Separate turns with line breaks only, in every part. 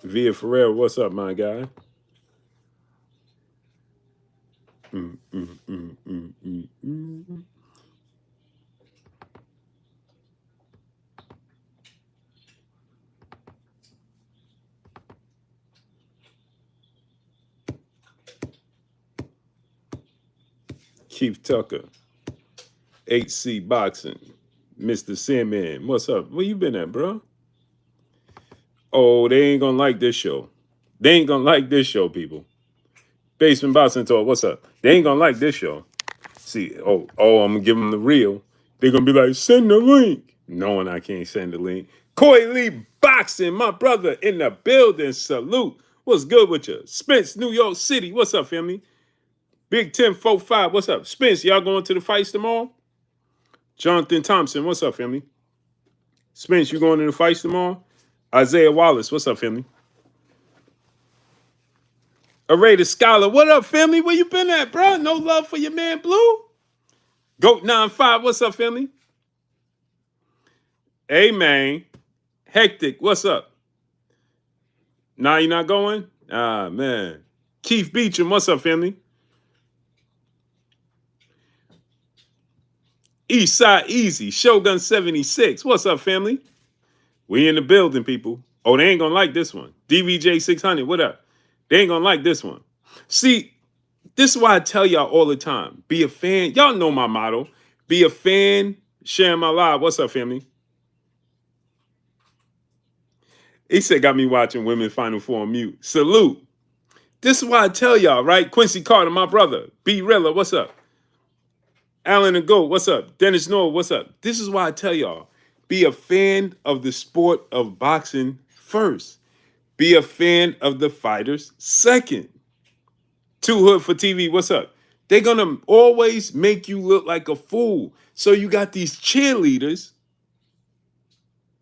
Via Ferrer, what's up, my guy? Mm, mm, mm, mm, mm, mm. Keith Tucker, HC Boxing, Mr. Sandman, what's up? Where you been at, bro? Oh, they ain't gonna like this show. They ain't gonna like this show, people. Basement Boxing Talk, what's up? They ain't gonna like this show. See, I'm gonna give them the real. They're gonna be like, send the link. Knowing I can't send the link. Coy Lee Boxing, my brother in the building. Salute. What's good with you? Spence, New York City. What's up, family? Big 1045. What's up? Spence, y'all going to the fights tomorrow? Jonathan Thompson, what's up, family? Spence, you going to the fights tomorrow? Isaiah Wallace, what's up, family? Array the Scholar, what up, family? Where you been at, bro? No love for your man, Blue? Goat 95, what's up, family? Hey, man. Hectic, what's up? Nah, you not going? Ah, man. Keith Beecham, what's up, family? Eastside Easy, Shogun 76, what's up, family? We in the building, people. Oh, they ain't gonna like this one. DVJ 600, what up? They ain't gonna like this one. See, this is why I tell y'all all the time. Be a fan. Y'all know my motto. Be a fan, share my live. What's up, family? He said, got me watching Women Final Four on mute. Salute. This is why I tell y'all, right? Quincy Carter, my brother. B. Rilla, what's up? Alan and Goat, what's up? Dennis Noel, what's up? This is why I tell y'all, be a fan of the sport of boxing first. Be a fan of the fighters second. Too Hood for TV, what's up? They're going to always make you look like a fool. So you got these cheerleaders,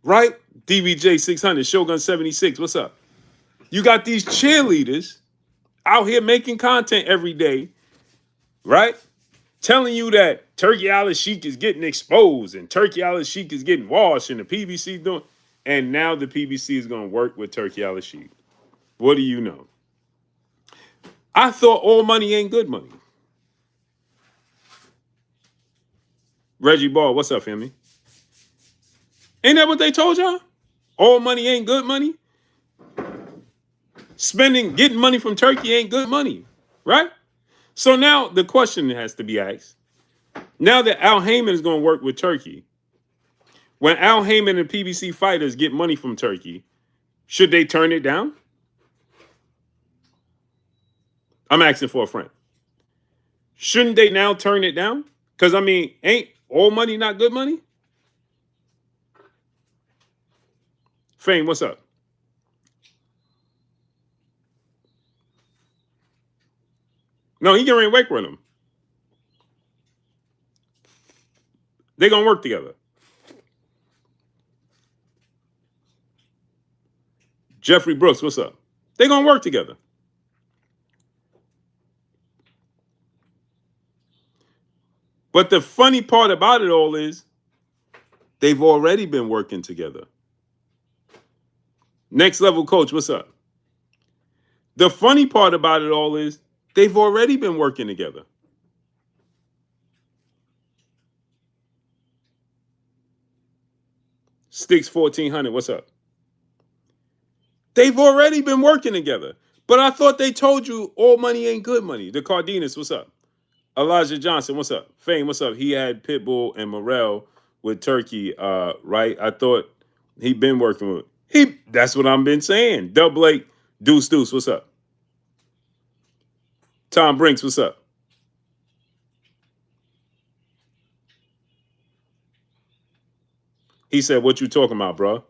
right? DVJ 600, Shogun 76, what's up? You got these cheerleaders out here making content every day, right? Telling you that Turkey Island Sheik is getting exposed and Turkey Island Sheik is getting washed and the PBC doing, and now the PBC is going to work with Turkey Island Sheik. What do you know? I thought all money ain't good money. Reggie Ball, what's up, family? Ain't that what they told y'all? All money ain't good money? Getting money from Turkey ain't good money, right? So now the question has to be asked. Now that Al Haymon is going to work with Turkey, when Al Haymon and PBC fighters get money from Turkey, should they turn it down? I'm asking for a friend. Shouldn't they now turn it down? Because, I mean, ain't all money not good money? Fame, what's up? No, he getting ready to work with him. They're going to work together. Jeffrey Brooks, what's up? They're going to work together. But the funny part about it all is they've already been working together. Next Level Coach, what's up? The funny part about it all is they've already been working together. Sticks 1400, what's up? They've already been working together. But I thought they told you all money ain't good money. The Cardenas, what's up? Elijah Johnson, what's up? Fame, what's up? He had Pitbull and Morrell with Turkey, right? I thought he'd been working with that's what I've been saying. Del Blake, Deuce, what's up? Tom Brinks, what's up? He said, what you talking about, bro?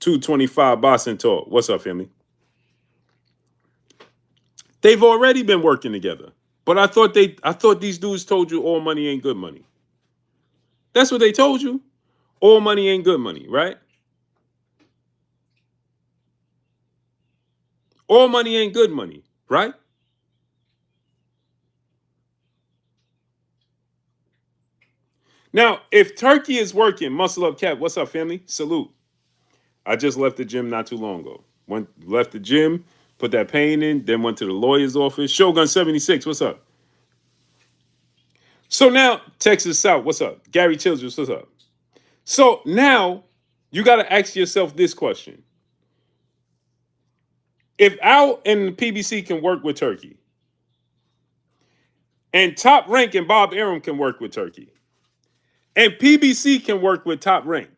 225 Boston Talk. What's up, family? They've already been working together. But I thought these dudes told you all money ain't good money. That's what they told you. All money ain't good money, right? All money ain't good money, right? Now, if Turkey is working, muscle up cap. What's up, family? Salute. I just left the gym not too long ago. Left the gym, put that pain in, then went to the lawyer's office. Shogun 76, what's up? So now, Texas South, what's up? Gary Childress, what's up? So now, you got to ask yourself this question. If Al and the PBC can work with Turkey, and Top Rank and Bob Arum can work with Turkey, and PBC can work with Top Rank,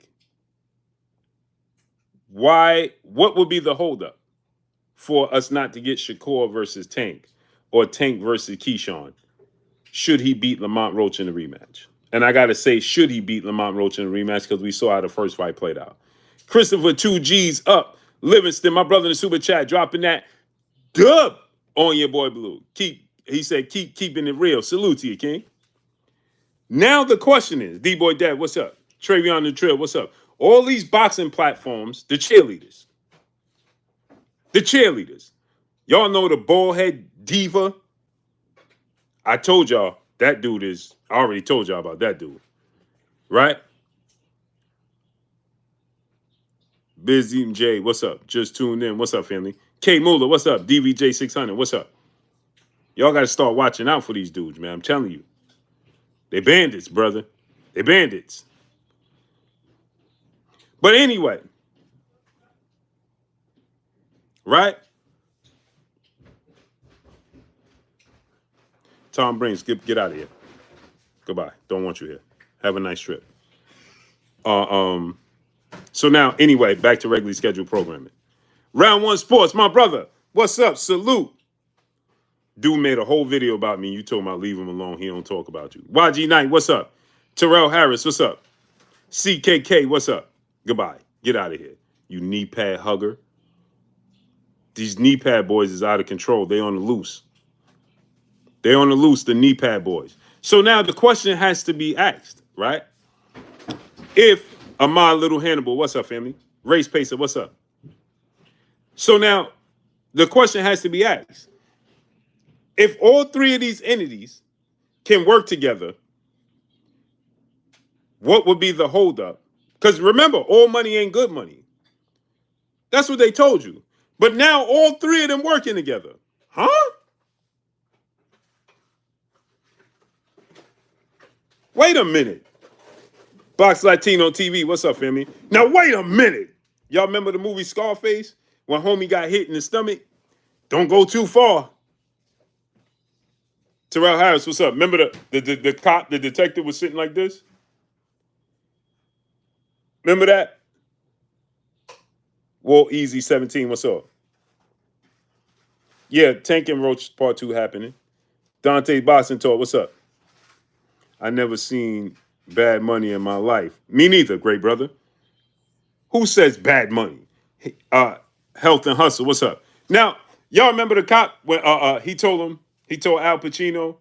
what would be the holdup for us not to get Shakur versus Tank or Tank versus Keyshawn? Should he beat Lamont Roach in the rematch? And I got to say, should he beat Lamont Roach in the rematch? Because we saw how the first fight played out. Christopher 2G's up. Livingston, my brother in the super chat, dropping that dub on your boy Blue. He said, keep keeping it real. Salute to you, King. Now the question is, D-Boy Dad, what's up? Travion the Trail, what's up? All these boxing platforms, the cheerleaders. Y'all know the ballhead diva? I told y'all that dude is, I already told y'all about that dude. Right? Busy J, what's up? Just tuned in. What's up, family? K Muller, what's up? DVJ 600, what's up? Y'all got to start watching out for these dudes, man. I'm telling you. They bandits, brother. They bandits. But anyway. Right? Tom Brings, get out of here. Goodbye. Don't want you here. Have a nice trip. So now, anyway, back to regularly scheduled programming. Round One Sports, my brother. What's up? Salute. Dude made a whole video about me. You told him I'll leave him alone. He don't talk about you. YG Knight, what's up? Terrell Harris, what's up? CKK, what's up? Goodbye. Get out of here. You knee pad hugger. These knee pad boys is out of control. They on the loose. They on the loose, the knee pad boys. So now the question has to be asked, right? If Ahmad Little Hannibal, what's up, family? Race Pacer, what's up? So now the question has to be asked. If all three of these entities can work together, what would be the holdup? Because remember, all money ain't good money. That's what they told you. But now all three of them working together. Huh? Wait a minute. Box Latino TV, what's up, family? Now wait a minute. Y'all remember the movie Scarface? When homie got hit in the stomach? Don't go too far. Terrell Harris, what's up? Remember the cop, the detective was sitting like this? Remember that? Walt Easy 17, what's up? Yeah, Tank and Roach Part 2 happening. Dante Boston Talk, what's up? I never seen Bad Money in my life. Me neither, great brother. Who says Bad Money? Health and Hustle, what's up? Now, y'all remember the cop when he told Al Pacino,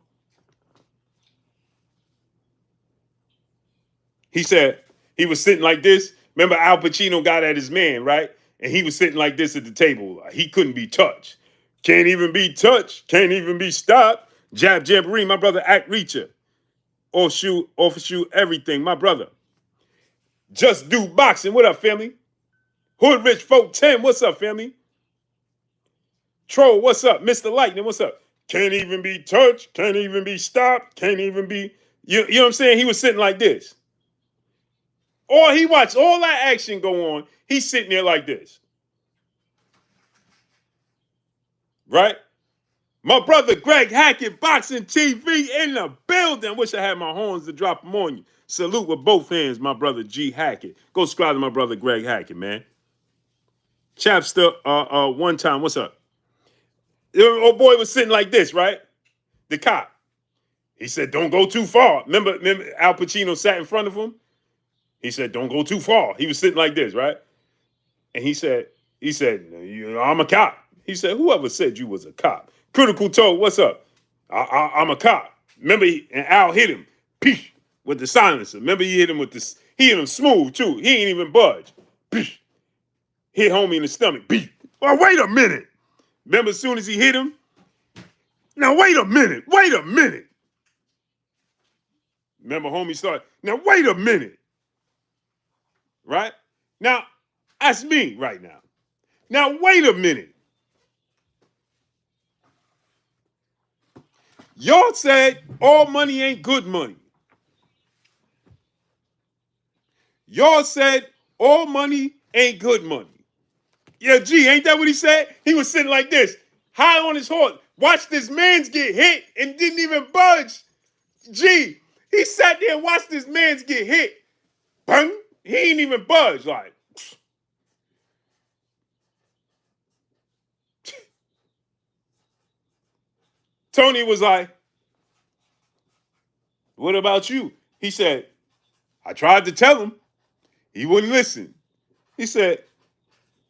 he said he was sitting like this. Remember Al Pacino got at his man, right? And he was sitting like this at the table. He couldn't be touched. Can't even be touched. Can't even be stopped. Jab, jamboree, my brother, act reacher. Offshoot, everything, my brother. Just do boxing. What up, family? Hood Rich Folk 10, what's up, family? Troll, what's up? Mr. Lightning, what's up? Can't even be touched, can't even be stopped, can't even be... You know what I'm saying? He was sitting like this. Or he watched all that action go on. He's sitting there like this. Right? My brother Greg Hackett, Boxing TV in the building. Wish I had my horns to drop them on you. Salute with both hands, my brother G Hackett. Go subscribe to my brother Greg Hackett, man. Chapster, one time, what's up? Old boy was sitting like this, right? The cop. He said, don't go too far. Remember Al Pacino sat in front of him? He said, don't go too far. He was sitting like this, right? And he said, I'm a cop. He said, whoever said you was a cop? Critical told, what's up? I'm a cop. Remember, and Al hit him, peesh, with the silencer. Remember, he hit him with this. He hit him smooth too. He ain't even budge. Peesh, hit homie in the stomach. Peesh. Oh, wait a minute. Remember, as soon as he hit him. Now wait a minute. Wait a minute. Remember, homie started. Now wait a minute. Right now, that's me right now. Now wait a minute. Y'all said all money ain't good money. Y'all said all money ain't good money. Yeah, G, ain't that what he said? He was sitting like this, high on his horse. Watched this man's get hit and didn't even budge. G, he sat there and watched this man's get hit. Bang, he ain't even budge. Like, Tony was like, what about you? He said, I tried to tell him. He wouldn't listen. He said,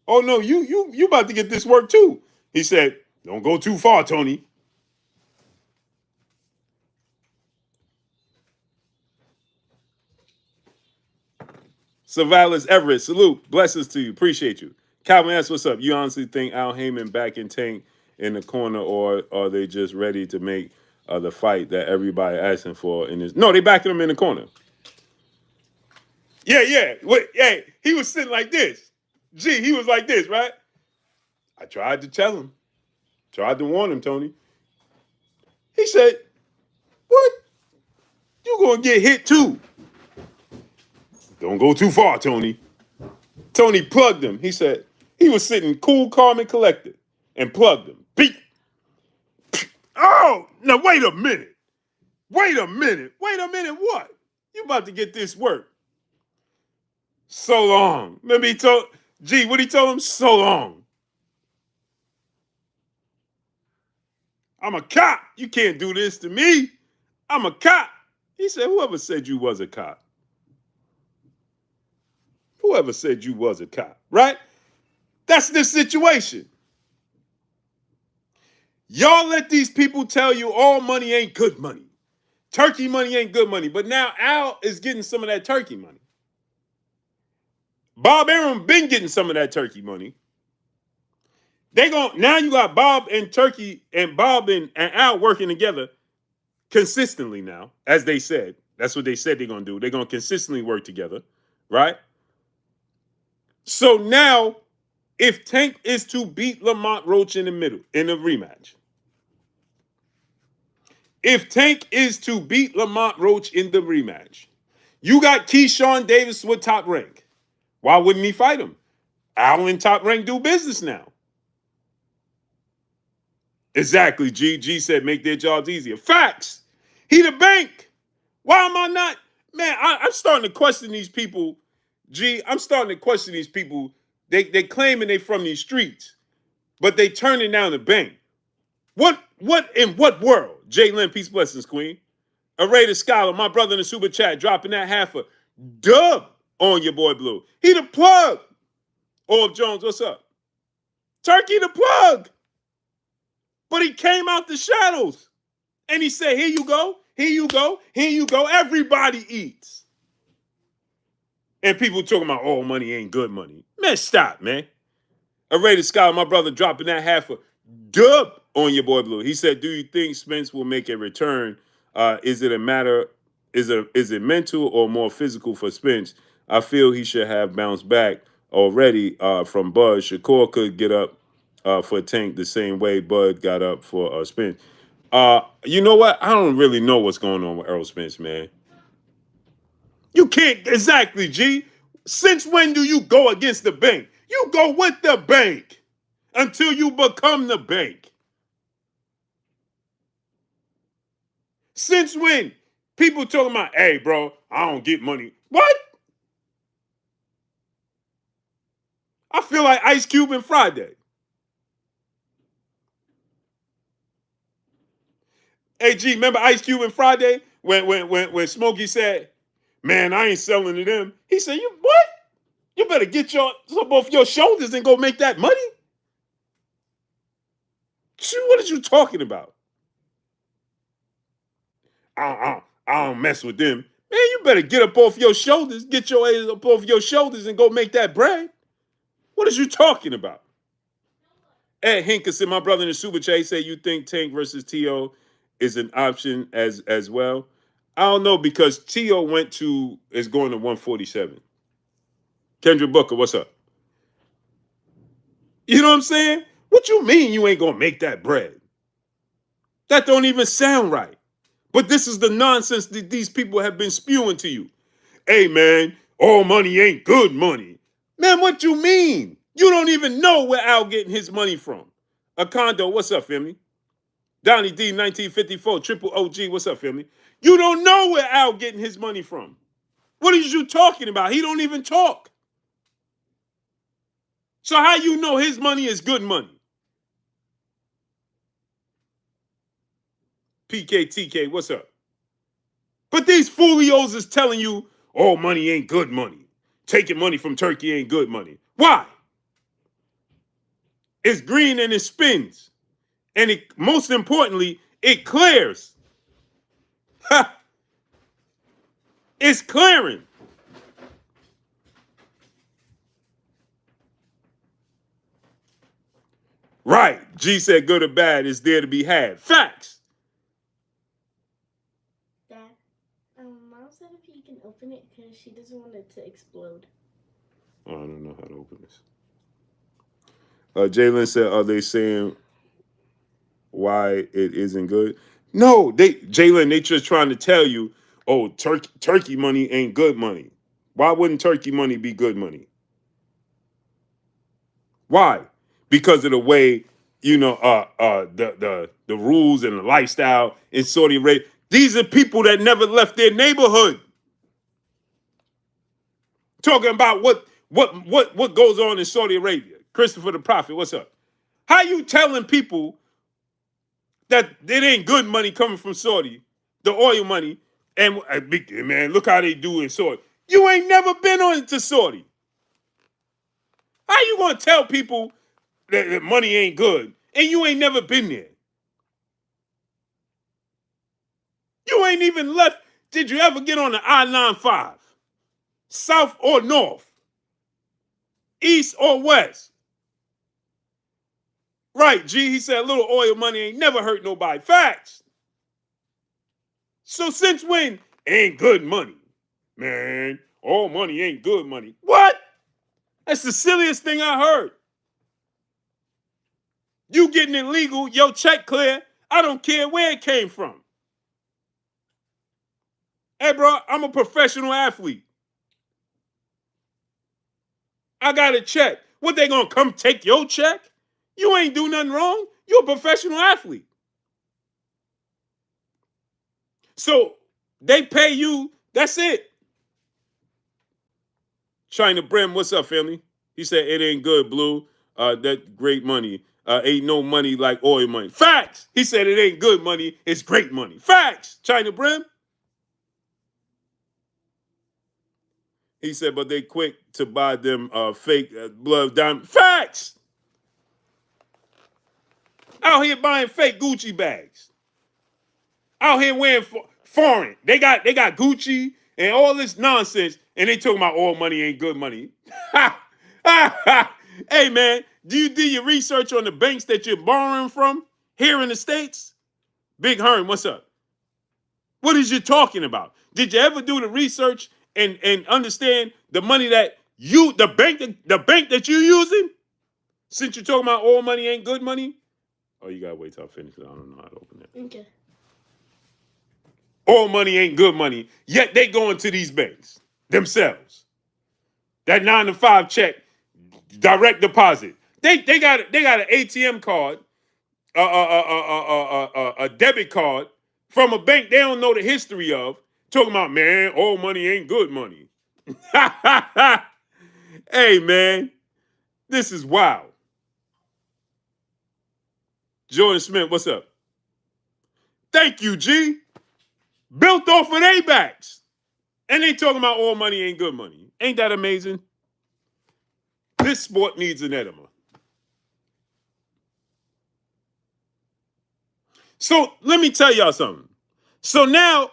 oh no, you about to get this work too. He said, don't go too far, Tony. Savalas Everett, salute. Blessings to you. Appreciate you. Calvin S, what's up? You honestly think Al Haymon back in Tank in the corner, or are they just ready to make the fight that everybody asking for in this? No, they backing him in the corner. Yeah. Wait, yeah, he was sitting like this. Gee, he was like this, right? I tried to tell him. Tried to warn him, Tony. He said, what? You gonna get hit too. Don't go too far, Tony. Tony plugged him. He said, he was sitting cool, calm, and collected, and plugged him. Beat. Oh, now wait a minute. Wait a minute. Wait a minute, what? You about to get this work. So long. Remember he told, G, what he told him? So long. I'm a cop. You can't do this to me. I'm a cop. He said, whoever said you was a cop? Whoever said you was a cop, right? That's the situation. Y'all let these people tell you all money ain't good money. Turkey money ain't good money. But now Al is getting some of that turkey money. Bob Arum been getting some of that turkey money. Now you got Bob and Turkey and Bob and Al working together consistently now, as they said. That's what they said they're going to do. They're going to consistently work together, right? So now, if Tank is to beat Lamont Roach in the rematch, if Tank is to beat Lamont Roach in the rematch, you got Keyshawn Davis with Top Rank. Why wouldn't he fight him? Al and Top Rank do business now. Exactly, G said make their jobs easier. Facts. He the bank. Why am I not? Man, I'm starting to question these people. G, I'm starting to question these people. They claiming they from these streets, but they turning down the bank. What in what world? Jay Lynn, peace, blessings, queen. Array the Scholar, my brother in the super chat, dropping that half a dub on your boy Blue. He the plug. Orb Jones, what's up? Turkey the plug. But he came out the shadows. And he said, here you go, here you go, here you go. Everybody eats. And people talking about, oh, money ain't good money. Man, stop, man. Array the Scholar, my brother, dropping that half a dub on your boy Blue. He said, do you think Spence will make a return? Is it a matter, is it mental or more physical for Spence? I feel he should have bounced back already from Bud. Shakur could get up for Tank the same way Bud got up for Spence. You know what? I don't really know what's going on with Errol Spence, man. You can't, exactly, G. Since when do you go against the bank? You go with the bank until you become the bank. Since when? People talking about, hey, bro, I don't get money. What? I feel like Ice Cube and Friday. Hey, G, remember Ice Cube and Friday when Smokey said, man, I ain't selling to them. He said, you what? You better get your up off your shoulders and go make that money. What are you talking about? I don't mess with them. Man, you better get up off your shoulders, get your ass up off your shoulders and go make that bread. What are you talking about? Ed Hinkerson, my brother in the Super Chat, say you think Tank versus T.O. is an option as well. I don't know because T.O. is going to 147. Kendra Booker, what's up? You know what I'm saying? What you mean you ain't gonna make that bread? That don't even sound right. But this is the nonsense that these people have been spewing to you. Hey man, all money ain't good money. Man, what you mean? You don't even know where Al getting his money from. A condo, what's up, family? Donnie D, 1954, Triple OG, what's up, family? You don't know where Al getting his money from. What are you talking about? He don't even talk. So how you know his money is good money? PKTK, what's up? But these folios is telling you, all money ain't good money. Taking money from Turkey ain't good money. Why? It's green and it spins. And most importantly, it clears. Ha! It's clearing. Right. G said good or bad is there to be had. Facts.
Dad, Mom said if you can open it because she doesn't want it to explode.
Oh, I don't know how to open this. Jalen said, are they saying why it isn't good? No, Jalen, they just trying to tell you, oh, turkey money ain't good money. Why wouldn't turkey money be good money? Why? Because of the way, the rules and the lifestyle in Saudi Arabia. These are people that never left their neighborhood. Talking about what goes on in Saudi Arabia. Christopher the Prophet, what's up? How you telling people that it ain't good money coming from Saudi, the oil money, and man, look how they do in Saudi. You ain't never been on to Saudi. How you gonna tell people that money ain't good and you ain't never been there? You ain't even left. Did you ever get on the I-95? South or north? East or west? Right, G, he said a little oil money ain't never hurt nobody. Facts. So since when ain't good money? Man, all money ain't good money. What? That's the silliest thing I heard. You getting it legal, your check clear. I don't care where it came from. Hey, bro, I'm a professional athlete. I got a check. What, they gonna come take your check? You ain't do nothing wrong. You're a professional athlete. So they pay you, that's it. China Brim, what's up, family? He said, it ain't good, Blue. That great money. Ain't no money like oil money. Facts. He said it ain't good money, it's great money. Facts. China Brim. He said, but they quick to buy them fake blood diamond. Facts. Out here buying fake Gucci bags. Out here wearing foreign. They got Gucci and all this nonsense, and they talking about all money ain't good money. Hey man, do you do your research on the banks that you're borrowing from here in the States? Big Hearn, what's up? What is you talking about? Did you ever do the research and understand the money that the bank that you're using? Since you're talking about all money ain't good money? Oh, you gotta wait till I finish. I don't know how to open that.
Okay.
All money ain't good money. Yet they go into these banks themselves. That 9 to 5 check, direct deposit. They got an ATM card, a debit card from a bank they don't know the history of. Talking about, man, all money ain't good money. Hey man, this is wild. Jordan Smith, what's up? Thank you, G. Built off of their backs. And they talking about all money ain't good money. Ain't that amazing? This sport needs an enema. So let me tell y'all something. So now,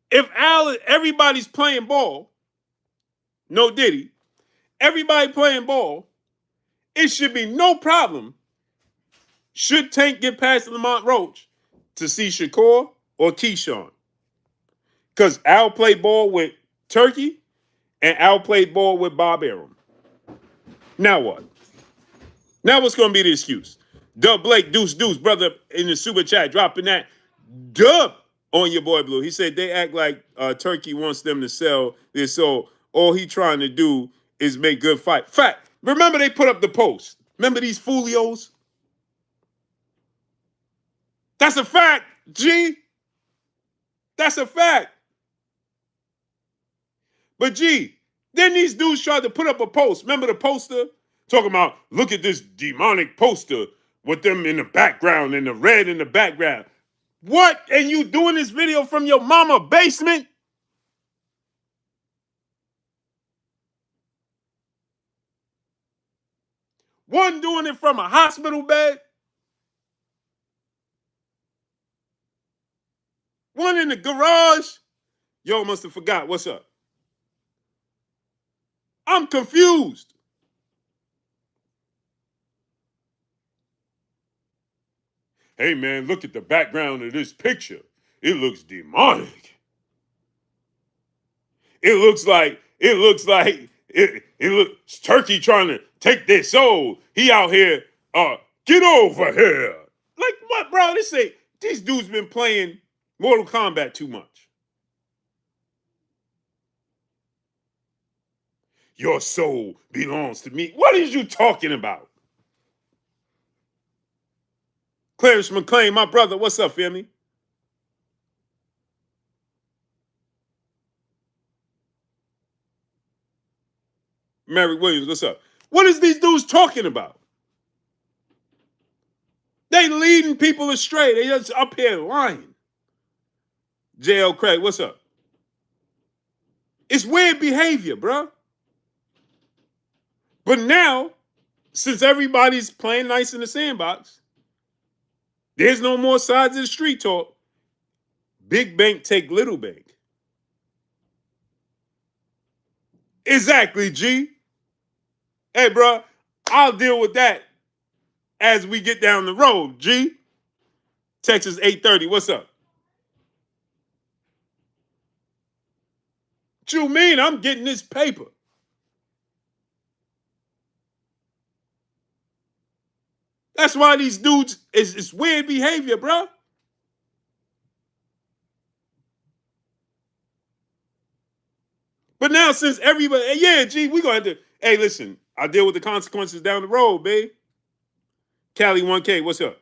if everybody's playing ball, no Diddy, everybody playing ball, it should be no problem. Should Tank get past Lamont Roach to see Shakur or Keyshawn? Because Al played ball with Turkey and Al played ball with Bob Arum. Now what? Now what's going to be the excuse? Dub Blake, Deuce, brother in the super chat, dropping that dub on your boy Blue. He said they act like Turkey wants them to sell their soul. All he trying to do is make good fight. Fact. Remember they put up the post. Remember these folios? That's a fact, G. That's a fact. But G, then these dudes tried to put up a post. Remember the poster? Talking about, look at this demonic poster with them in the background and the red in the background. What? And you doing this video from your mama basement? One doing it from a hospital bed. One in the garage. Yo, must have forgot. What's up? I'm confused. Hey, man, look at the background of this picture. It looks demonic. It looks like Turkey trying to take their soul. He out here, get over here. Like what, bro? These dudes been playing Mortal Kombat too much. Your soul belongs to me. What is you talking about? Clarence McClain, my brother, what's up, family? Mary Williams, what's up? What is these dudes talking about? They leading people astray. They just up here lying. JL Craig, what's up? It's weird behavior, bro. But now, since everybody's playing nice in the sandbox, there's no more sides of the street talk. Big bank take little bank. Exactly, G. Hey, bro, I'll deal with that as we get down the road, G. Texas 830, what's up? What you mean? I'm getting this paper. That's why these dudes, it's weird behavior, bro. But now since everybody, yeah, G, we gonna have to, hey, listen, I deal with the consequences down the road, babe. Cali 1K, what's up?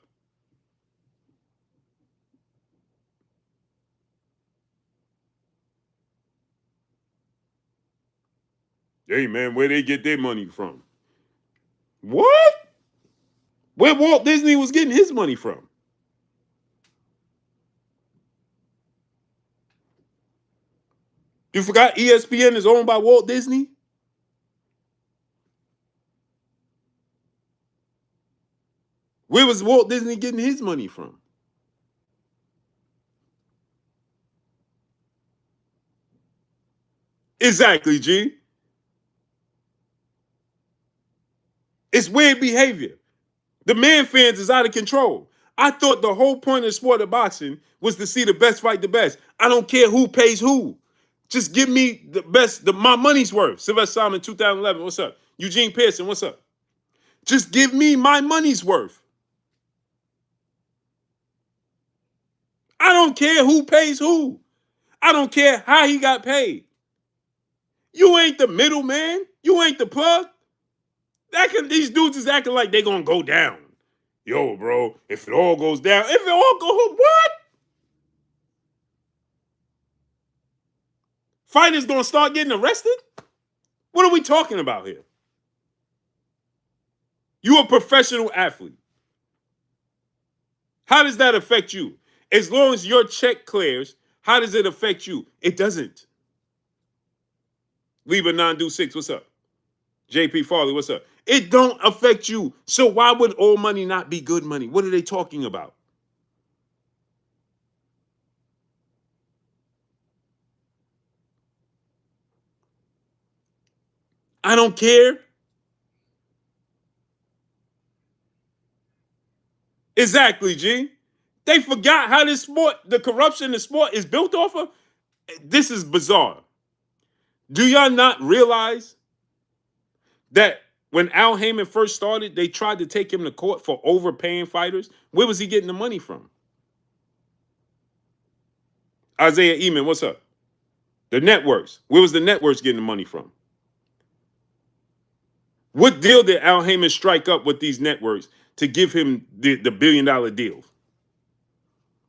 Hey, man, where they get their money from? What? Where Walt Disney was getting his money from? You forgot ESPN is owned by Walt Disney? Where was Walt Disney getting his money from? Exactly, G. It's weird behavior. The man fans is out of control. I thought the whole point of the sport of boxing was to see the best fight the best. I don't care who pays who. Just give me the best, my money's worth. Sylvester Simon, 2011, what's up? Eugene Pearson, what's up? Just give me my money's worth. I don't care who pays who. I don't care how he got paid. You ain't the middleman. You ain't the plug. These dudes is acting like they gonna go down. Yo, bro, if it all goes down, if it all goes, what? Fighters gonna start getting arrested? What are we talking about here? You a professional athlete. How does that affect you? As long as your check clears, how does it affect you? It doesn't. Liba 926, what's up? JP Farley, what's up? It don't affect you. So why would all money not be good money? What are they talking about? I don't care. Exactly, G. They forgot how this sport, the corruption in the sport is built off of. This is bizarre. Do y'all not realize that when Al Haymon first started, they tried to take him to court for overpaying fighters? Where was he getting the money from? Isaiah Eman, what's up? The networks. Where was the networks getting the money from? What deal did Al Haymon strike up with these networks to give him the billion-dollar deal?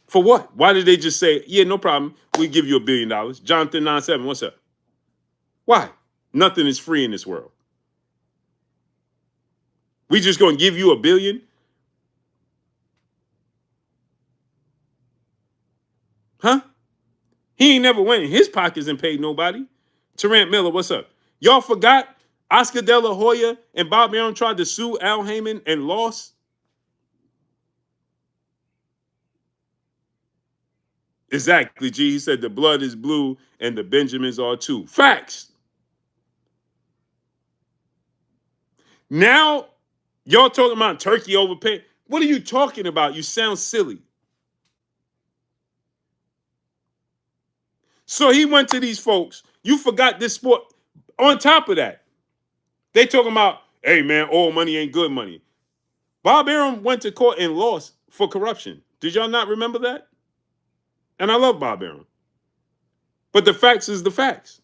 For what? Why did they just say, yeah, no problem, we give you $1 billion? Jonathan 97, what's up? Why? Nothing is free in this world. We just gonna give you $1 billion? Huh? He ain't never went in his pockets and paid nobody. Tarrant Miller, what's up? Y'all forgot Oscar De La Hoya and Bob Arum tried to sue Al Haymon and lost? Exactly, G. He said the blood is blue and the Benjamins are too. Facts. Now, y'all talking about Turkey overpay. What are you talking about? You sound silly. So he went to these folks. You forgot this sport. On top of that, they talking about, hey, man, all money ain't good money. Bob Arum went to court and lost for corruption. Did y'all not remember that? And I love Bob Arum. But the facts is the facts.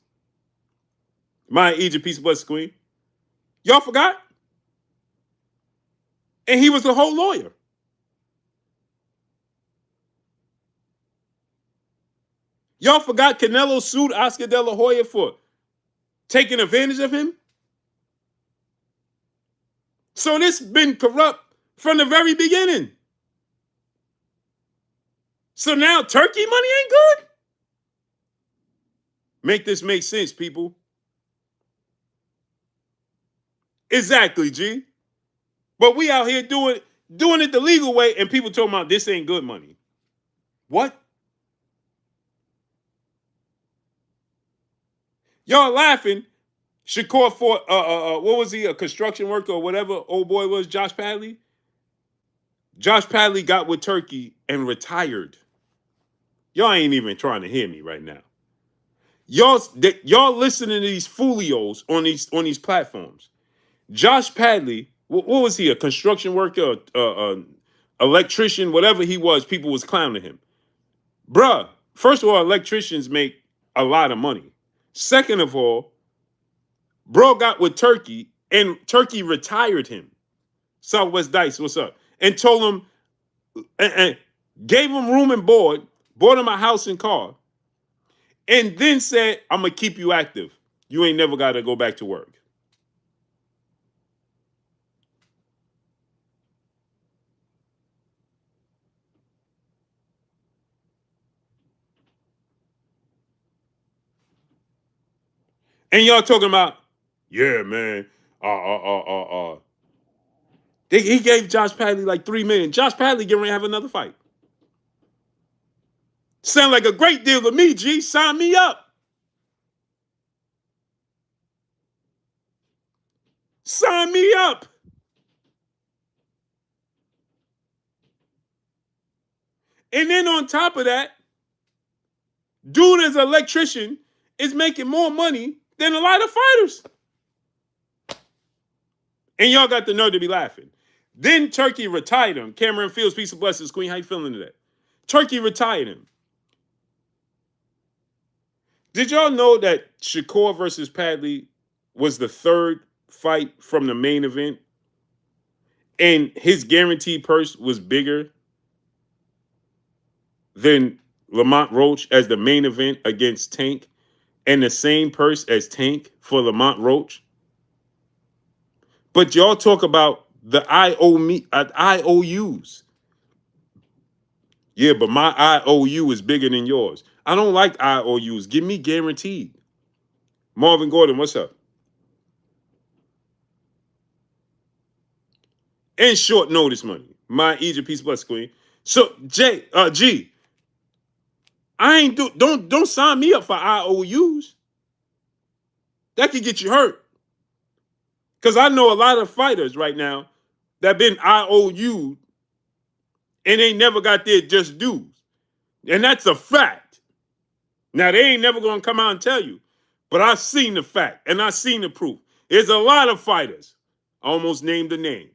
My Egypt, peace of blessed queen. Y'all forgot? And he was the whole lawyer. Y'all forgot Canelo sued Oscar De La Hoya for taking advantage of him? So this been corrupt from the very beginning. So now Turkey money ain't good? Make this make sense, people. Exactly, G. But we out here doing it the legal way, and people talking about this ain't good money. What? Y'all laughing. Shakur fought, what was he, a construction worker or whatever old boy was, Josh Padley? Josh Padley got with Turkey and retired. Y'all ain't even trying to hear me right now. Y'all listening to these folios on these platforms. Josh Padley, what was he, a construction worker, electrician, whatever he was, people was clowning him. Bruh, first of all, electricians make a lot of money. Second of all, bro got with Turkey, and Turkey retired him. Southwest Dice, what's up? And told him, and gave him room and board, bought him a house and car, and then said, I'm going to keep you active. You ain't never got to go back to work. And y'all talking about, yeah, man, he gave Josh Padley like $3 million. Josh Padley getting ready to have another fight. Sound like a great deal to me, G. Sign me up. Sign me up. And then on top of that, dude as an electrician is making more money than a lot of fighters. And y'all got the nerve to be laughing. Then Turkey retired him. Cameron Fields, peace of blessings, Queen. How you feeling today? Turkey retired him. Did y'all know that Shakur versus Padley was the third fight from the main event? And his guaranteed purse was bigger than Lamont Roach as the main event against Tank, and the same purse as Tank for Lamont Roach? But y'all talk about the IOUs. Yeah, but my IOU is bigger than yours. I don't like IOUs. Give me guaranteed. Marvin Gordon, what's up? and short notice money. My Egypt Peace Bless Queen. So G, I ain't don't sign me up for IOUs. That could get you hurt. Because I know a lot of fighters right now that been IOU'd and they never got their just dues. And that's a fact. Now, they ain't never going to come out and tell you. But I've seen the fact and I've seen the proof. There's a lot of fighters, I almost named the name,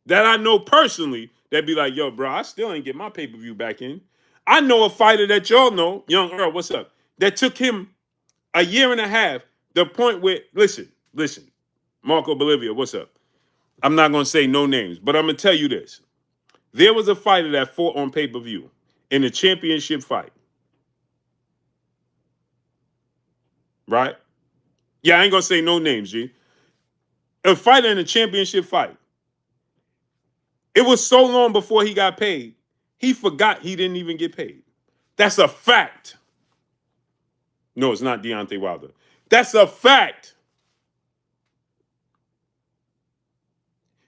that I know personally that be like, yo, bro, I still ain't get my pay-per-view back in. I know a fighter that y'all know, Young Earl, what's up, that took him a year and a half, the point where, listen, Marco Bolivia, what's up? I'm not going to say no names, but I'm going to tell you this. There was a fighter that fought on pay-per-view in a championship fight. Right? Yeah, I ain't going to say no names, G. A fighter in a championship fight. It was so long before he got paid, he forgot he didn't even get paid. That's a fact. No, it's not Deontay Wilder. That's a fact.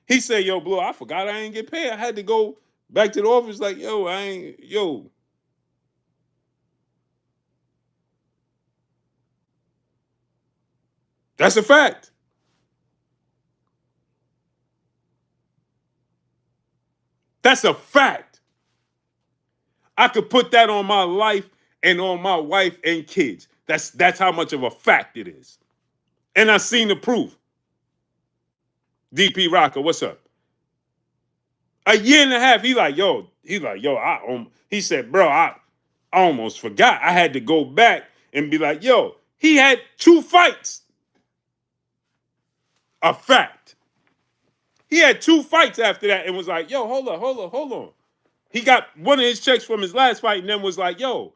He said, yo, Blue, I forgot I ain't get paid. I had to go back to the office like, yo. That's a fact. That's a fact. I could put that on my life and on my wife and kids. That's how much of a fact it is. And I seen the proof. DP Rocker, what's up? A year and a half, he said, bro, I almost forgot. I had to go back and be like, yo, he had 2 fights. A fact. He had 2 fights after that and was like, yo, hold on. He got one of his checks from his last fight and then was like, yo,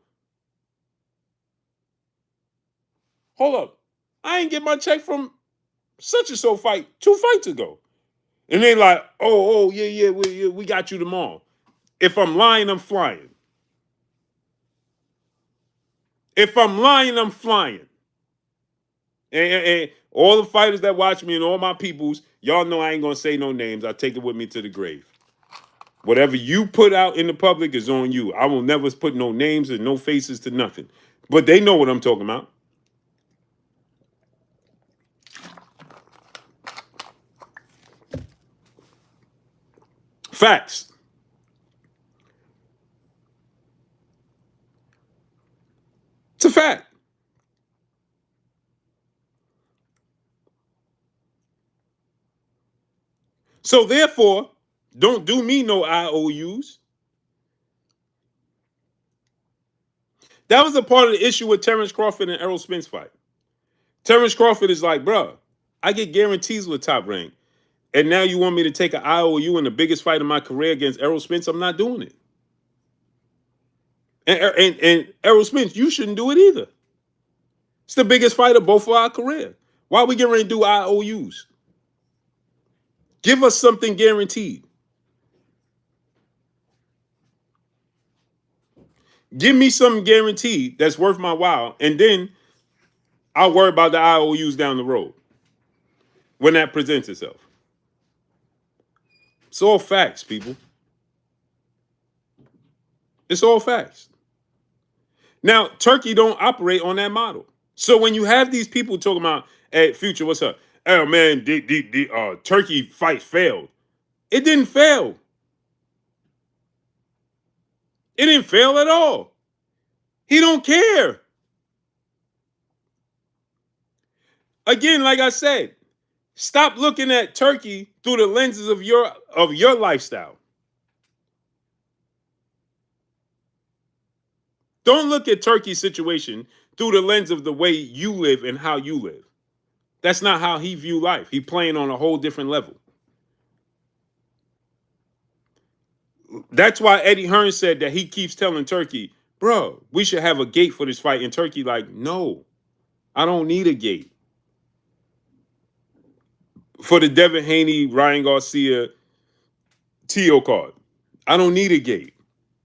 hold up. I ain't get my check from such and so fight 2 fights ago. And they like, yeah, we got you tomorrow. If I'm lying, I'm flying. If I'm lying, I'm flying. And all the fighters that watch me and all my peoples, y'all know I ain't going to say no names. I take it with me to the grave. Whatever you put out in the public is on you. I will never put no names and no faces to nothing. But they know what I'm talking about. Facts. It's a fact. So therefore, don't do me no IOUs. That was a part of the issue with Terrence Crawford and Errol Spence fight. Terrence Crawford is like, bro, I get guarantees with Top Rank. And now you want me to take an IOU in the biggest fight of my career against Errol Spence? I'm not doing it. And Errol Spence, you shouldn't do it either. It's the biggest fight of both of our career. Why are we getting ready to do IOUs? Give us something guaranteed. Give me something guaranteed that's worth my while, and then I'll worry about the IOUs down the road when that presents itself. It's all facts, people. It's all facts. Now, Turkey don't operate on that model. So when you have these people talking about, hey, Future, what's up? Oh, man, the Turkey fight failed. It didn't fail. It didn't fail at all. He don't care. Again, like I said, stop looking at Turkey through the lenses of your lifestyle. Don't look at Turkey's situation through the lens of the way you live and how you live. That's not how he view life. He playing on a whole different level. That's why Eddie Hearn said that he keeps telling Turkey, bro, we should have a gate for this fight. And Turkey like, no, I don't need a gate. For the Devin Haney, Ryan Garcia, Tio card. I don't need a gate.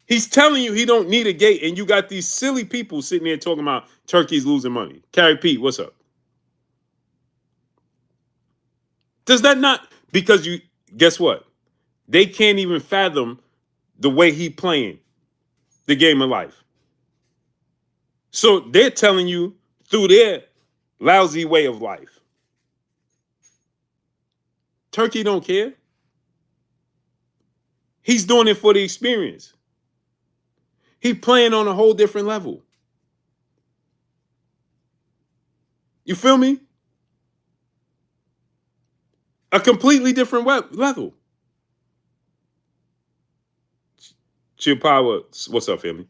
He's telling you he don't need a gate, and you got these silly people sitting there talking about Turkey's losing money. Carrie Pete, what's up? Does that not, because you, guess what? They can't even fathom the way he playing the game of life. So they're telling you through their lousy way of life. Turkey don't care. He's doing it for the experience. He playing on a whole different level. You feel me? A completely different level. Chill Power, what's up, family?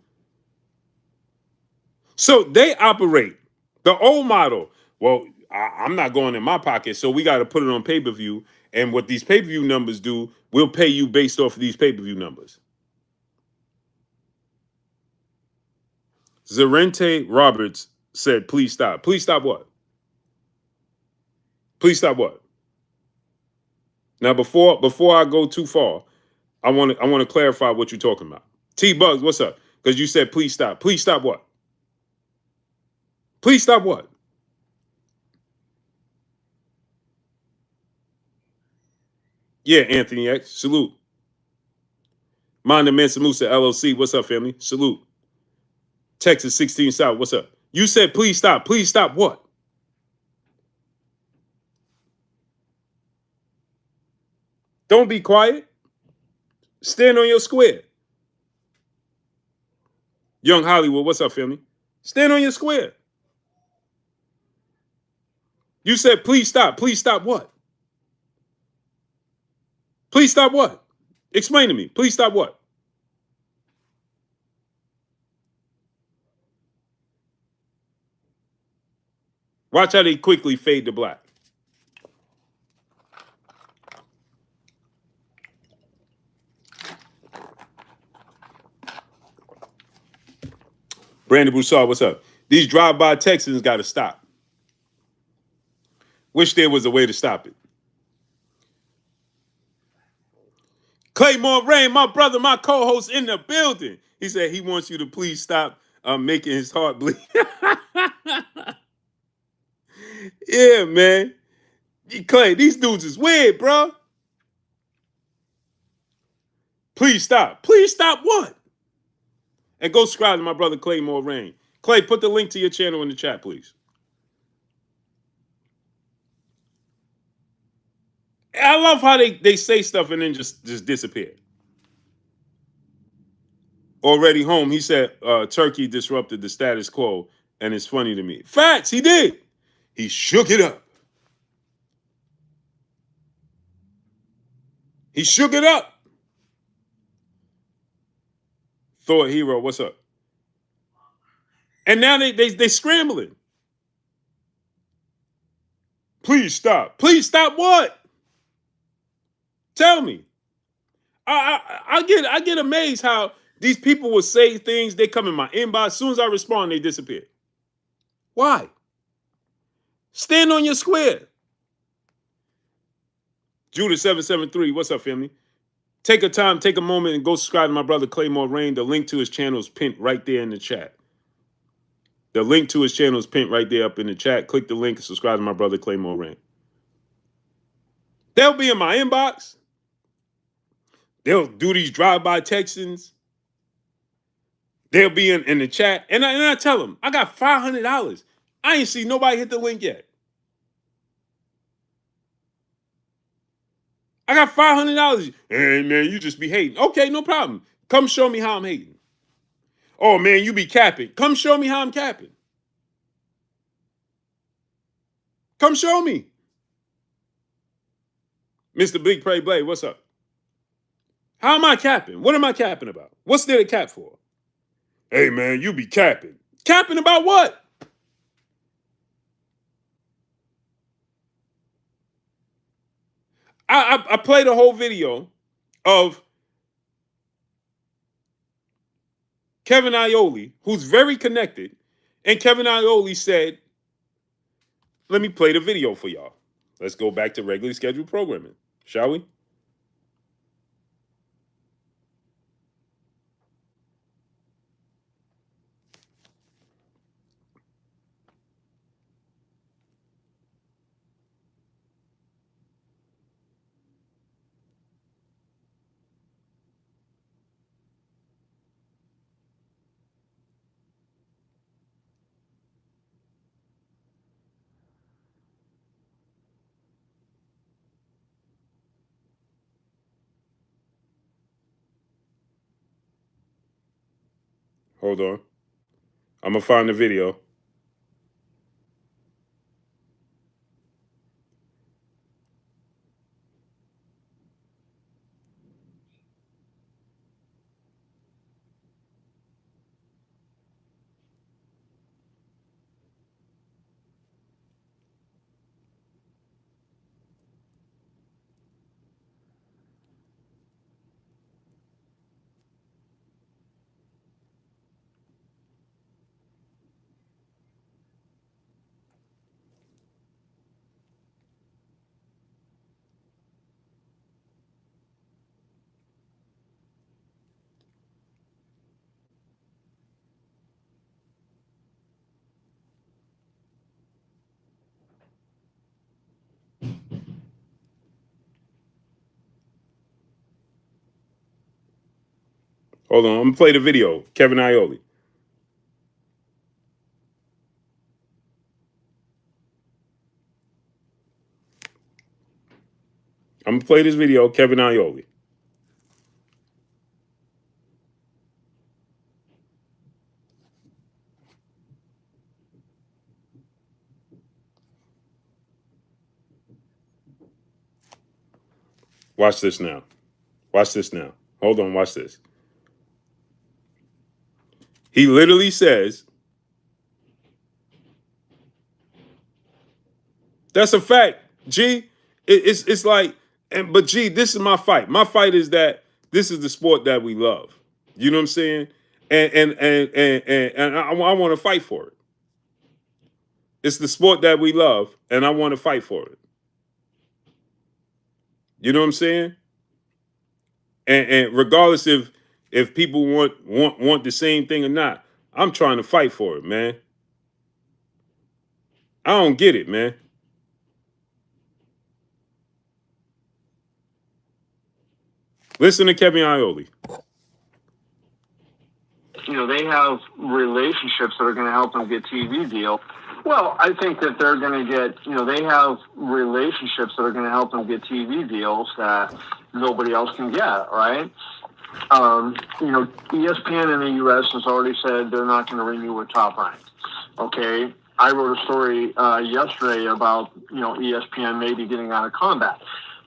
So they operate the old model. Well, I'm not going in my pocket, so we got to put it on pay-per-view. And what these pay-per-view numbers do, we'll pay you based off of these pay-per-view numbers. Zarente Roberts said, please stop. Please stop what? Please stop what? Now, before I go too far, I want to clarify what you're talking about. T Bugs, what's up? Because you said please stop. Please stop what? Please stop what? Yeah, Anthony X. Salute. Manda Mansa Musa LLC. What's up, family? Salute. Texas 16 South. What's up? You said please stop. Please stop what? Don't be quiet. Stand on your square. Young Hollywood. What's up, family? Stand on your square. You said please stop. Please stop what? Please stop what? Explain to me. Please stop what? Watch how they quickly fade to black. Brandon Broussard, what's up? These drive-by Texans got to stop. Wish there was a way to stop it. Claymore Rain, my brother, my co-host in the building. He said he wants you to please stop making his heart bleed. Yeah, man. Clay, these dudes is weird, bro. Please stop. Please stop what? And go subscribe to my brother Claymore Rain. Clay, put the link to your channel in the chat, please. I love how they say stuff and then just disappear. Already home, he said Turkey disrupted the status quo, and it's funny to me. Facts, he did. He shook it up. He shook it up. Thor Hero, what's up? And now they scrambling. Please stop. Please stop what? Tell me. I get amazed how these people will say things, they come in my inbox. As soon as I respond, they disappear. Why? Stand on your square. Judah 773, what's up, family? Take a moment and go subscribe to my brother Claymore Rain. The link to his channel is pinned right there in the chat. The link to his channel is pinned right there up in the chat. Click the link and subscribe to my brother Claymore Rain. They'll be in my inbox. They'll do these drive-by Texans. They'll be in the chat. And I tell them, I got $500. I ain't see nobody hit the link yet. I got $500. Hey, man, you just be hating. Okay, no problem. Come show me how I'm hating. Oh, man, you be capping. Come show me how I'm capping. Come show me. Mr. Big Pray Blade, what's up? How am I capping? What am I capping about? What's there to cap for? Hey, man, you be capping. Capping about what? I played a whole video of Kevin Aioli, who's very connected, and Kevin Aioli said, let me play the video for y'all. Let's go back to regularly scheduled programming, shall we? Hold on. I'm gonna find the video. Hold on. I'm gonna play the video. Kevin Iole. I'm gonna play this video. Kevin Iole. Watch this now. Watch this now. Hold on. Watch this. He literally says, "That's a fact, G." It's like, but G, this is my fight. My fight is that this is the sport that we love. You know what I'm saying? And I want to fight for it. It's the sport that we love, and I want to fight for it. You know what I'm saying? And regardless if people want the same thing or not, I'm trying to fight for it, man. I don't get it, man. Listen to Kevin Iole.
They have relationships that are going to help them get TV deal. Well, I think that they're going to get, they have relationships that are going to help them get TV deals that nobody else can get, right? ESPN in the U.S. has already said they're not going to renew with Top Rank. Okay, I wrote a story yesterday about, ESPN maybe getting out of combat.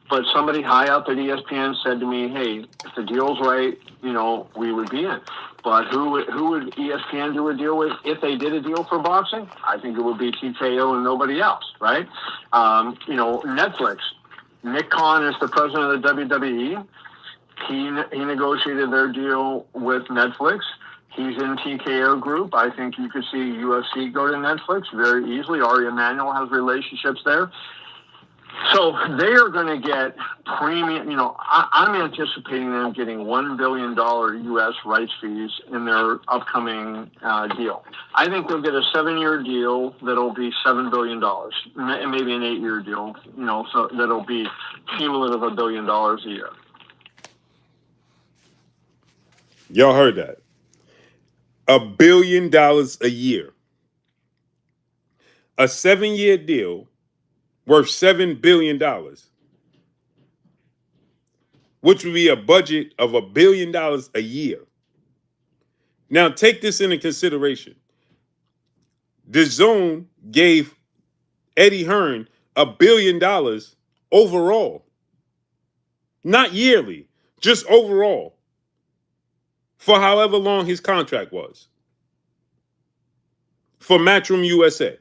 But somebody high up at ESPN said to me, hey, if the deal's right, we would be in. But who would ESPN do a deal with if they did a deal for boxing? I think it would be TKO and nobody else, right? Netflix. Nick Khan is the president of the WWE. He negotiated their deal with Netflix. He's in TKO Group. I think you could see UFC go to Netflix very easily. Ari Emanuel has relationships there. So they are going to get premium. I'm anticipating them getting $1 billion U.S. rights fees in their upcoming deal. I think they'll get a 7-year deal that'll be $7 billion, and maybe an 8-year deal, so that'll be cumulative $1 billion a year.
Y'all heard that. $1 billion a year. A 7-year deal worth $7 billion, which would be a budget of $1 billion a year. Now, take this into consideration. The Zone gave Eddie Hearn $1 billion overall. Not yearly, just overall. For however long his contract was. For Matchroom USA.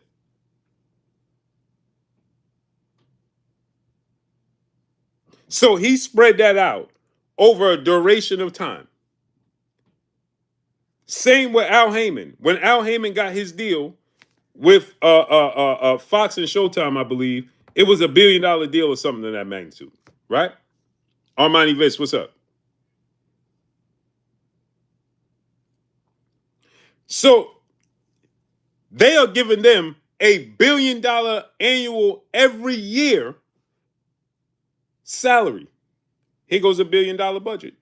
So he spread that out over a duration of time. Same with Al Haymon. When Al Haymon got his deal with Fox and Showtime, I believe, it was $1 billion deal or something of that magnitude, right? Armani Viss, what's up? So they are giving them $1 billion annual every year salary. Here goes $1 billion budget.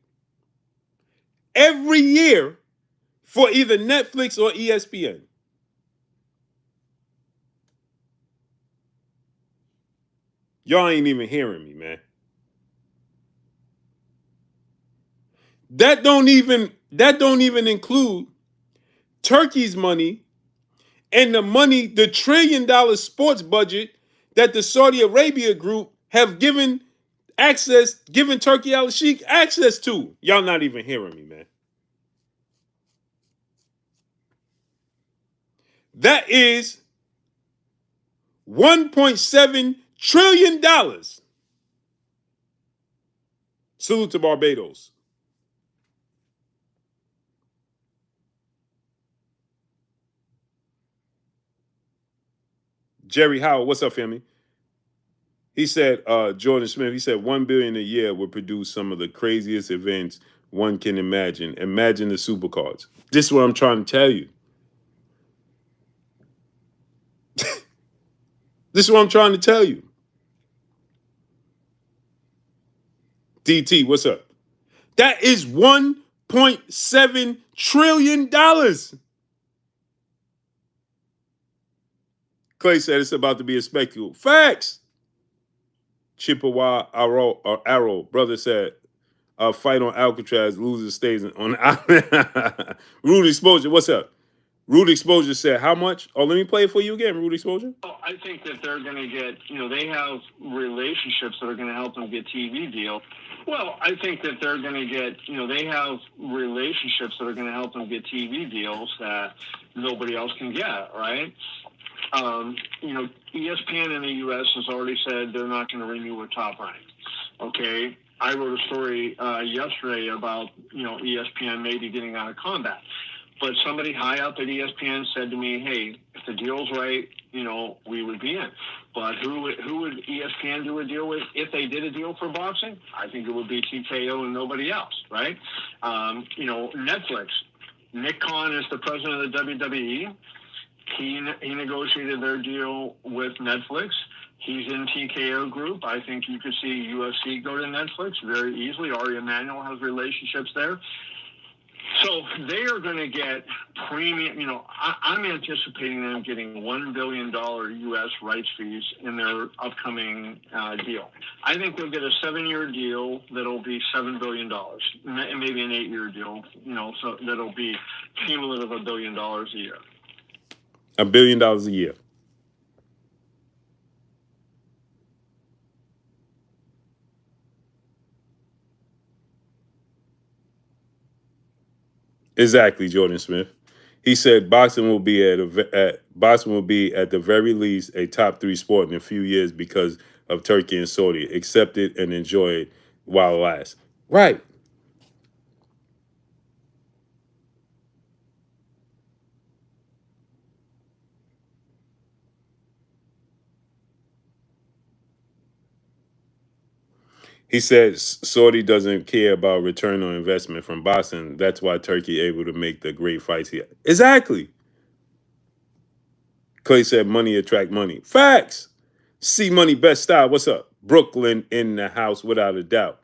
Every year for either Netflix or ESPN. Y'all ain't even hearing me, man. That don't even include Turkey's money and the money, the $1 trillion sports budget that the Saudi Arabia group have given Turkey al-Sheikh access to. Y'all not even hearing me, man. That is $1.7 trillion. Salute to Barbados. Jerry Howell, what's up, family? He said, Jordan Smith, he said $1 billion a year would produce some of the craziest events one can imagine. Imagine the supercards. This is what I'm trying to tell you. This is what I'm trying to tell you. DT, what's up? That is $1.7 trillion. Clay said it's about to be a spectacle. Facts. Chippewa Arrow. Brother said, fight on Alcatraz, loser stays on Rude Exposure. What's up? Rude Exposure said, how much? Oh, let me play it for you again, Rude Exposure.
Well, I think that they're going to get, they have relationships that are going to help them get TV deals. Well, I think that they're going to get, they have relationships that are going to help them get TV deals that nobody else can get, right? ESPN in the U.S. has already said they're not going to renew with Top Rank. Okay, I wrote a story yesterday about ESPN maybe getting out of combat, but somebody high up at ESPN said to me, "Hey, if the deal's right, we would be in." But who would ESPN do a deal with if they did a deal for boxing? I think it would be TKO and nobody else, right? Netflix. Nick Khan is the president of the WWE. He negotiated their deal with Netflix. He's in TKO Group. I think you could see UFC go to Netflix very easily. Ari Emanuel has relationships there. So they are going to get premium. I'm anticipating them getting $1 billion U.S. rights fees in their upcoming deal. I think they'll get a 7-year deal that'll be $7 billion, maybe an 8-year deal, so that'll be cumulative $1 billion a year.
$1 billion a year. Exactly, Jordan Smith. He said boxing will be at the very least a top 3 sport in a few years because of Turkey and Saudi. Accept it and enjoy it while it lasts. Right. He said Saudi doesn't care about return on investment from boxing. That's why Turkey able to make the great fights here. Exactly. Clay said money attract money. Facts. See money best style. What's up? Brooklyn in the house without a doubt.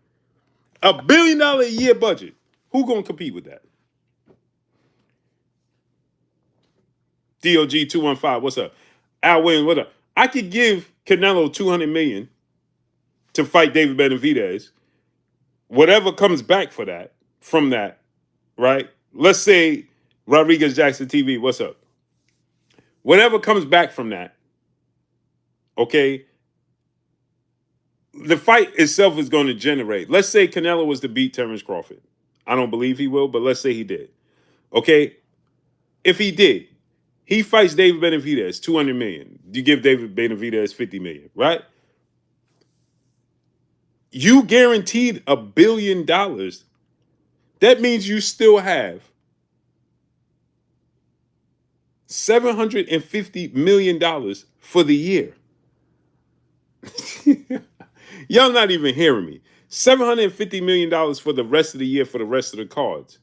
$1 billion a year budget. Who gonna compete with that? DOG 215. What's up? Al Williams. What up? I could give Canelo $200 million to fight David Benavidez. Whatever comes back from that, right? Let's say Rodriguez Jackson TV. What's up? Whatever comes back from that, okay, the fight itself is going to generate. Let's say Canelo was to beat Terrence Crawford. I don't believe he will, but let's say he did. Okay, if he did, he fights David Benavidez, $200 million. You give David Benavidez $50 million, right? You guaranteed $1 billion. That means you still have $750 million for the year. Y'all not even hearing me. $750 million for the rest of the year for the rest of the cards,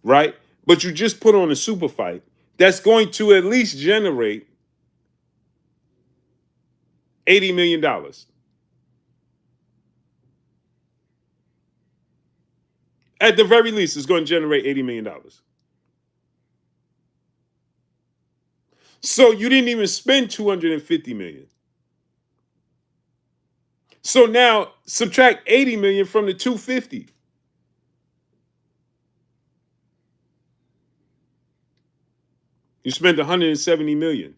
right? But you just put on a super fight that's going to at least generate $80 million. At the very least, it's going to generate $80 million. So you didn't even spend $250 million. So now subtract $80 million from the $250. You spent 170 million.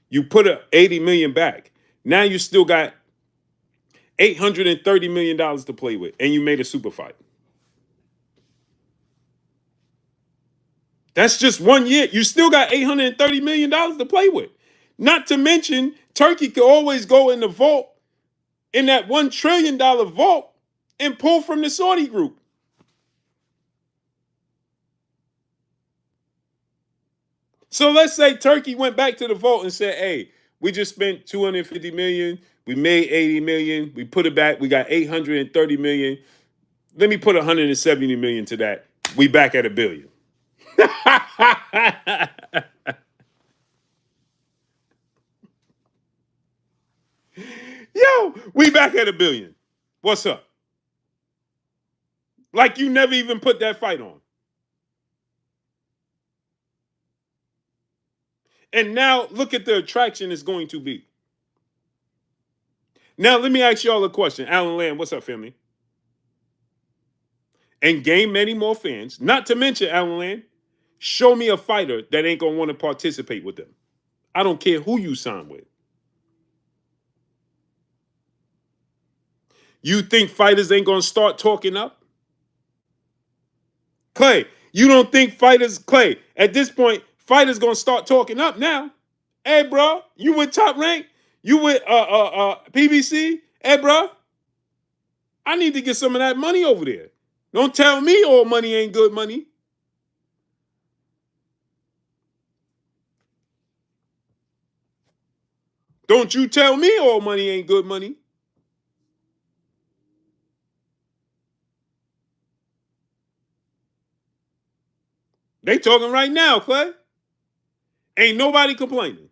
You put a 80 million back. Now you still got $830 million to play with, and you made a super fight. That's just 1 year. You still got $830 million to play with. Not to mention, Turkey could always go in the vault, in that $1 trillion vault, and pull from the Saudi group. So let's say Turkey went back to the vault and said, hey, we just spent 250 million. We made 80 million. We put it back. We got 830 million. Let me put 170 million to that. We back at $1 billion. Yo, we back at $1 billion. What's up? Like you never even put that fight on. And now look at the attraction it's going to be. Now let me ask y'all a question. Alan Land, what's up, family? And gain many more fans. Not to mention, Alan Land, show me a fighter that ain't gonna want to participate with them. I don't care who you sign with. You think fighters ain't gonna start talking up? Clay, you don't think fighters, Clay, at this point, fighters gonna start talking up now. Hey, bro, you with Top Rank? You with PBC? Hey, bro, I need to get some of that money over there. Don't tell me all money ain't good money. Don't you tell me all money ain't good money. They talking right now, Clay. Ain't nobody complaining.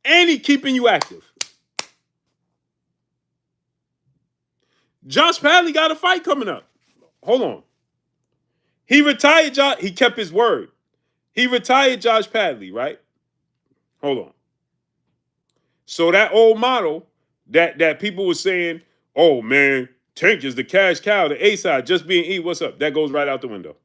And he keeping you active. Josh Padley got a fight coming up. Hold on. He retired Josh. He kept his word. He retired Josh Padley, right? Hold on. So that old model that people were saying, oh man, Tank is the cash cow, the A side, just being E, what's up? That goes right out the window.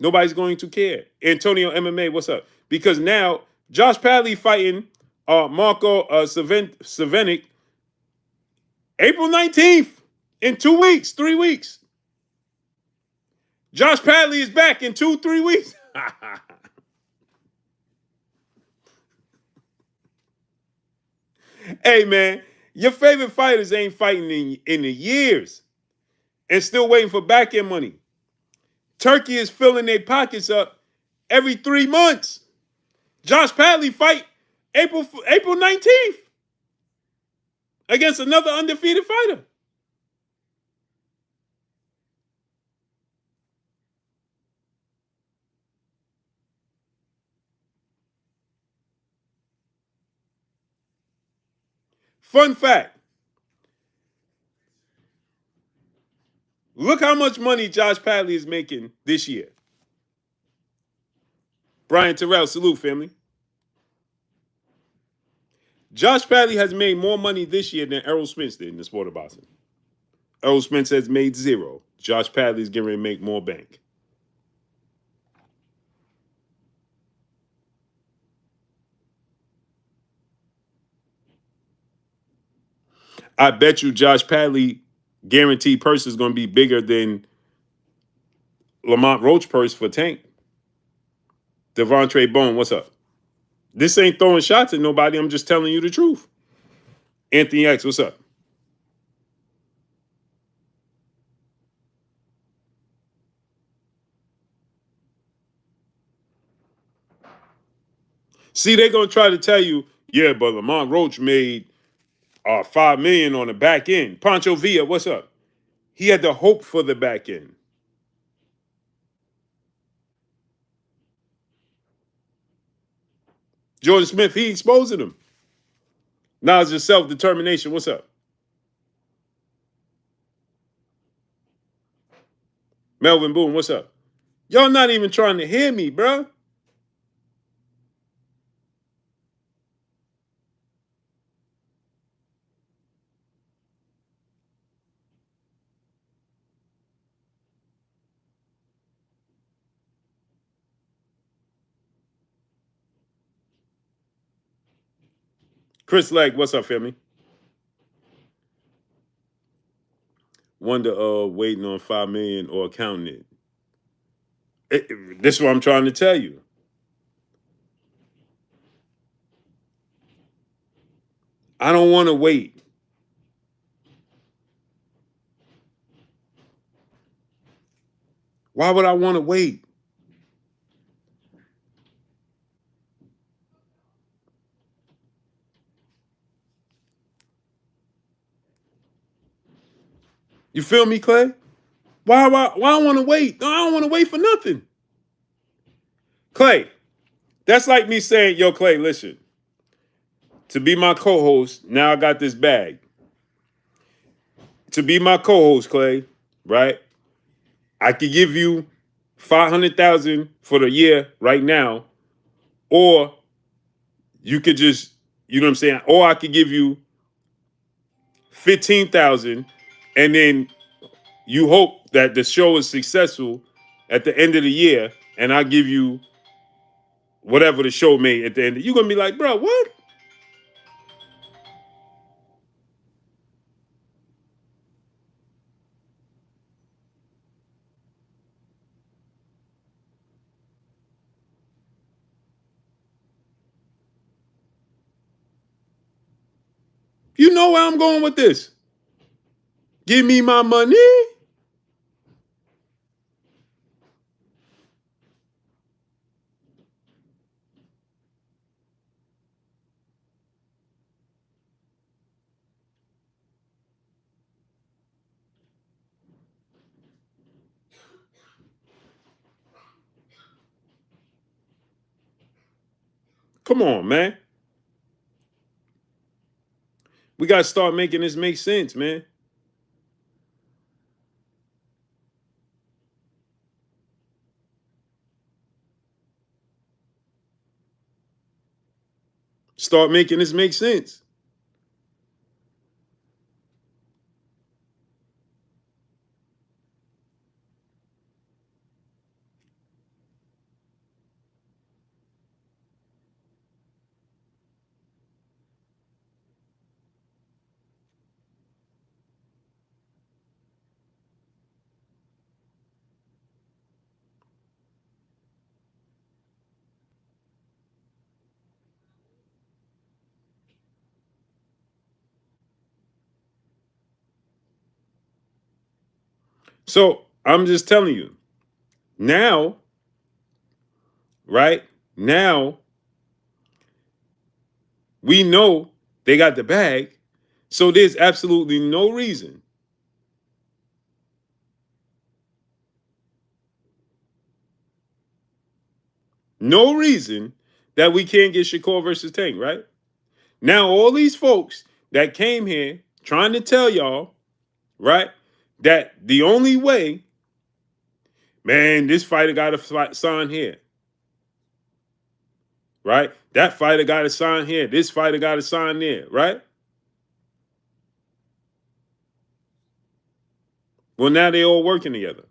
Nobody's going to care. Antonio MMA, what's up? Because now Josh Padley fighting Marco Savenic April 19th in 2 weeks, 3 weeks. Josh Padley is back in 2-3 weeks. Hey, man, your favorite fighters ain't fighting in the years and still waiting for back-end money. Turkey is filling their pockets up every 3 months. Josh Padley fight April 19th against another undefeated fighter. Fun fact. Look how much money Josh Padley is making this year. Brian Terrell, salute, family. Josh Padley has made more money this year than Errol Spence did in the sport of boxing. Errol Spence has made zero. Josh Padley is getting ready to make more bank. I bet you Josh Padley guaranteed purse is going to be bigger than Lamont Roach purse for Tank. Devontae Bone, what's up? This ain't throwing shots at nobody. I'm just telling you the truth. Anthony X, what's up? See, they're going to try to tell you, yeah, but Lamont Roach made $5 million on the back end. Pancho Villa, what's up? He had to hope for the back end. Jordan Smith, he exposing him. Now it's just self-determination. What's up? Melvin Boone, what's up? Y'all not even trying to hear me, bro. Chris Legg, what's up, family? Wonder waiting on 5 million or counting it. This is what I'm trying to tell you. I don't want to wait. Why would I want to wait? You feel me, Clay? Why I want to wait? I don't want to wait for nothing. Clay, that's like me saying, yo, Clay, listen, to be my co-host, now I got this bag. To be my co-host, Clay, right? I could give you 500,000 for the year right now, or you could just, you know what I'm saying? Or I could give you 15,000, and then you hope that the show is successful at the end of the year, and I give you whatever the show made at the end. You're gonna be like, bro, what? You know where I'm going with this. Give me my money. Come on, man. We got to start making this make sense, man. Start making this make sense. So I'm just telling you, now, right? Now, we know they got the bag. So there's absolutely no reason. No reason that we can't get Shakur versus Tank, right? Now, all these folks that came here trying to tell y'all, right, that the only way, man, this fighter got to sign here, right? That fighter got to sign here. This fighter got to sign there, right? Well, now they all working together.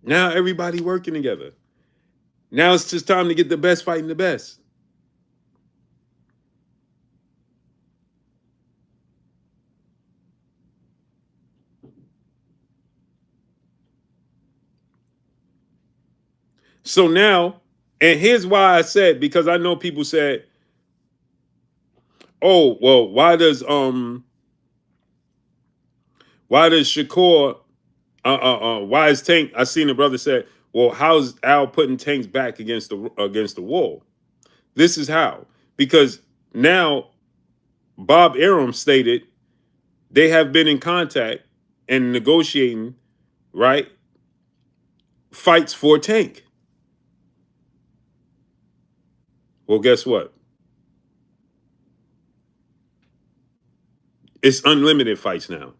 Now everybody working together. Now it's just time to get the best fighting the best. So now, and here's why I said, because I know people said, oh, well, why does Shakur why is Tank? I seen a brother say, well, how's Al putting Tank's back against the wall? This is how. Because now Bob Arum stated they have been in contact and negotiating, right? Fights for Tank. Well, guess what? It's unlimited fights now.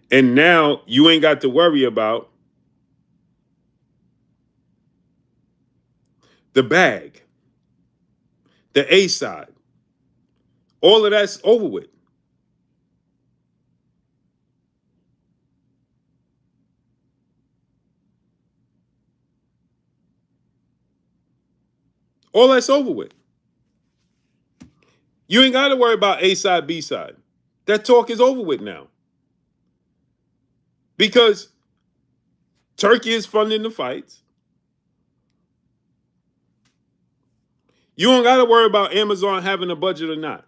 And now you ain't got to worry about the bag, the A side. All of that's over with. All that's over with. You ain't got to worry about A side, B side. That talk is over with now. Because Turkey is funding the fights. You don't got to worry about Amazon having a budget or not.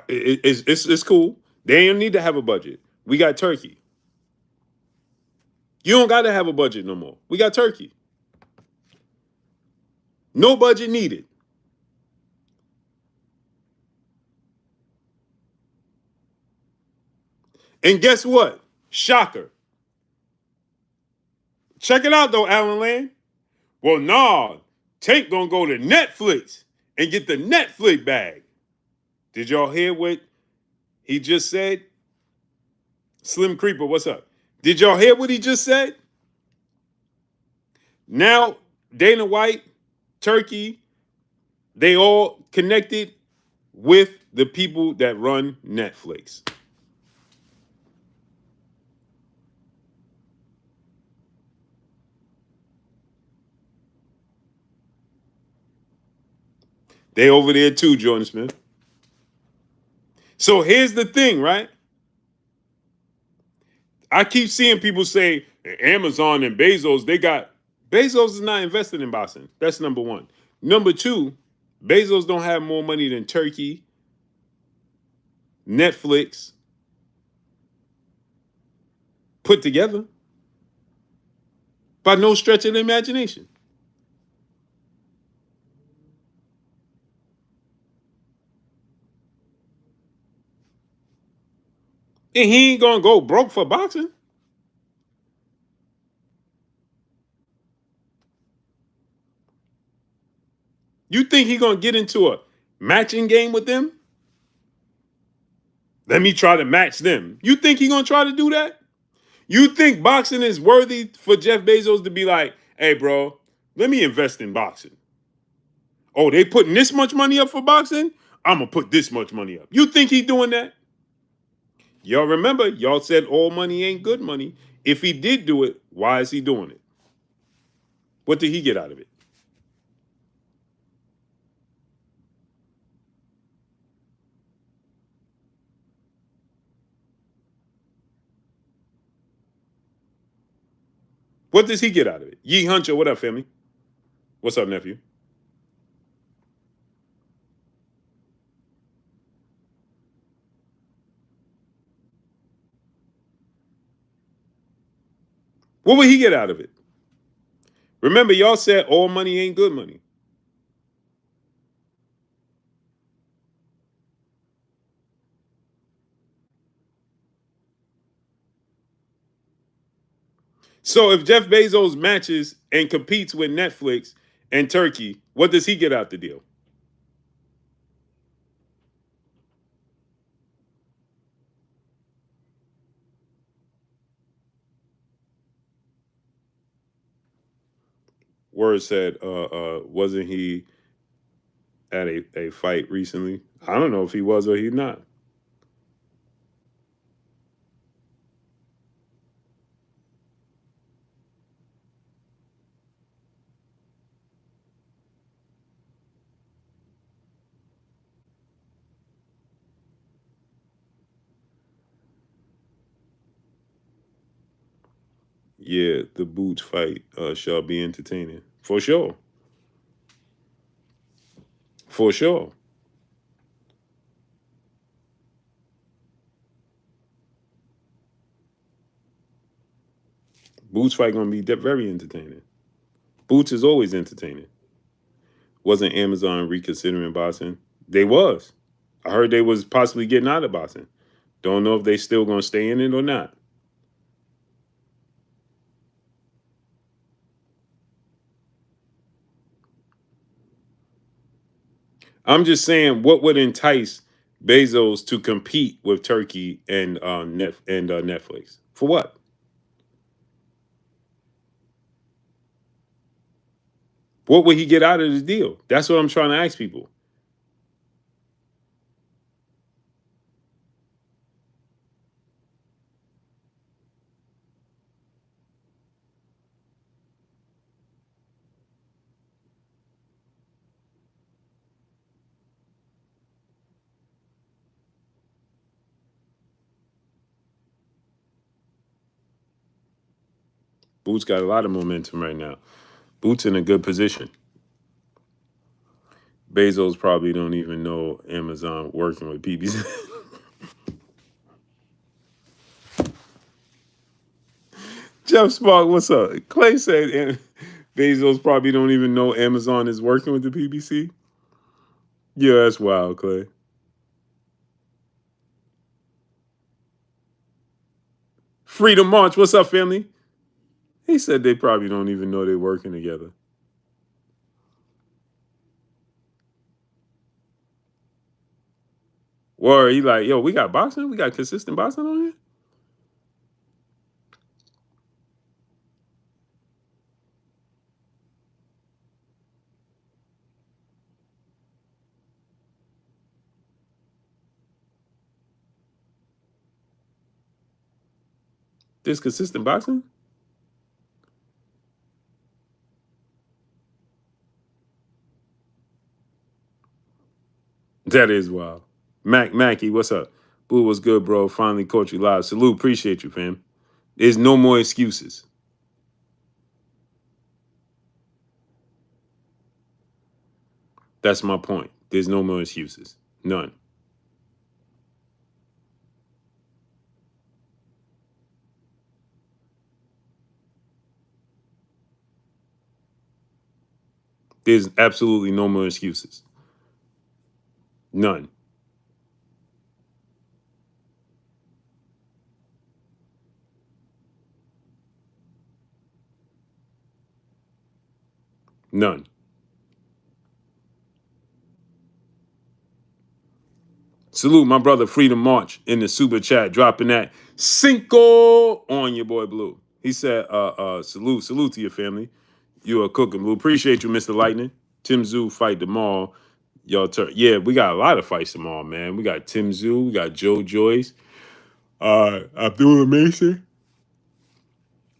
It's cool. They don't need to have a budget. We got Turkey. You don't got to have a budget no more. We got Turkey. No budget needed. And guess what? Shocker. Check it out though, Alan Land. Well, nah, Tank gonna go to Netflix and get the Netflix bag. Did y'all hear what he just said? Slim Creeper, what's up? Did y'all hear what he just said? Now, Dana White, Turkey, they all connected with the people that run Netflix. They over there too, Jordan Smith. So here's the thing, right? I keep seeing people say Amazon and Bezos, Bezos is not invested in boxing. That's number one. Number two, Bezos don't have more money than Turkey, Netflix put together by no stretch of the imagination. And he ain't gonna go broke for boxing. You think he gonna get into a matching game with them? Let me try to match them. You think he gonna try to do that? You think boxing is worthy for Jeff Bezos to be like, hey, bro, let me invest in boxing. Oh, they putting this much money up for boxing? I'm gonna put this much money up. You think he doing that? Y'all remember, y'all said all money ain't good money. If he did do it, why is he doing it? What did he get out of it? What does he get out of it? Yee Huncho, what up, family? What's up, nephew? What would he get out of it? Remember, y'all said all money ain't good money. So if Jeff Bezos matches and competes with Netflix and Turkey, what does he get out the deal? Word said, wasn't he at a fight recently? I don't know if he was or he's not. Yeah, the Boots fight shall be entertaining. For sure. For sure. Boots fight gonna be very entertaining. Boots is always entertaining. Wasn't Amazon reconsidering boxing? They was. I heard they was possibly getting out of boxing. Don't know if they still gonna stay in it or not. I'm just saying, what would entice Bezos to compete with Turkey and Netflix? For what? What would he get out of this deal? That's what I'm trying to ask people. Boots got a lot of momentum right now. Boots in a good position. Bezos probably don't even know Amazon working with PBC. Jeff Spark, what's up? Clay said Bezos probably don't even know Amazon is working with the PBC. Yeah, that's wild, Clay. Freedom March, what's up, family? He said they probably don't even know they're working together. Or he like, yo, we got boxing? We got consistent boxing on here? There's consistent boxing? That is wild. Mackie, what's up? Boo, what's good, bro? Finally caught you live. Salute, appreciate you, fam. There's no more excuses. That's my point. There's no more excuses. None. There's absolutely no more excuses. None. None. Salute my brother Freedom March in the super chat, dropping that Cinco on your boy Blue. He said, salute to your family. You are cooking, Blue. Appreciate you, Mr. Lightning. Tim Zoo fight tomorrow. Y'all turn. Yeah, we got a lot of fights tomorrow, man. We got Tim Zoo, we got Joe Joyce, Abdullah Mason.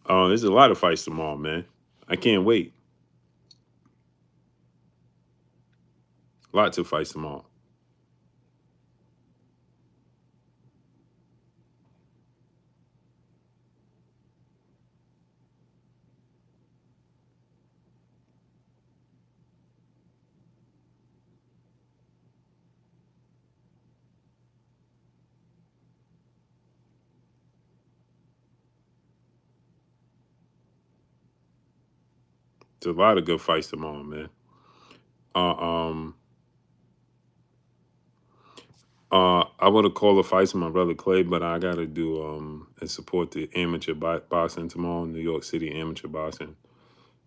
There's a lot of fights tomorrow, man. I can't wait. Lots of fights tomorrow. There's a lot of good fights tomorrow, man. I would have called a fight with my brother Clay, but I gotta do and support the amateur boxing tomorrow, New York City amateur boxing.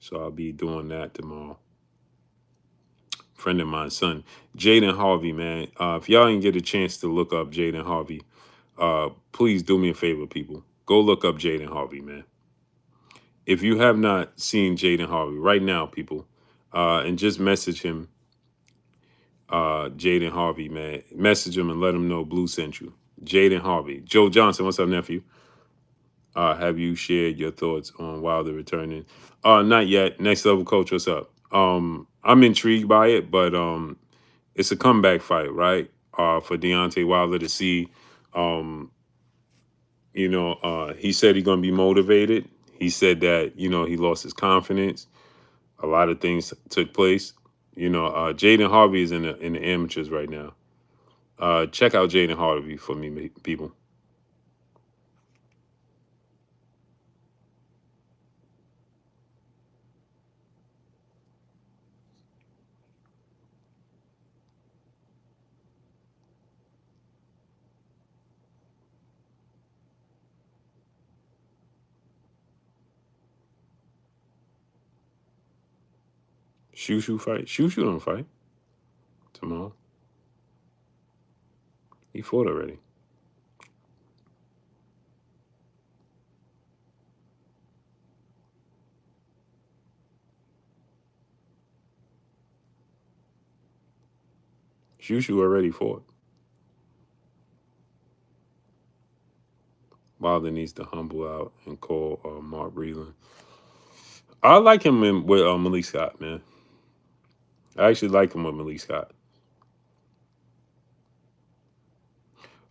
So I'll be doing that tomorrow. Friend of mine's son, Jaden Harvey, man. If y'all didn't get a chance to look up Jaden Harvey, please do me a favor, people. Go look up Jaden Harvey, man. If you have not seen Jaden Harvey right now, people, and just message him, Jaden Harvey, man. Message him and let him know Blue sent you. Jaden Harvey. Joe Johnson, what's up, nephew? Have you shared your thoughts on Wilder returning? Not yet. Next level coach, what's up? I'm intrigued by it, but it's a comeback fight, right? For Deontay Wilder to see, he said he's gonna be motivated. He said that, he lost his confidence. A lot of things took place. Jaden Harvey is in the amateurs right now. Check out Jaden Harvey for me, people. Shushu fight. Shushu don't fight tomorrow. He fought already. Shushu already fought. Wilder needs to humble out and call Mark Breland. I like him with Malik Scott, man. I actually like him with Malik Scott.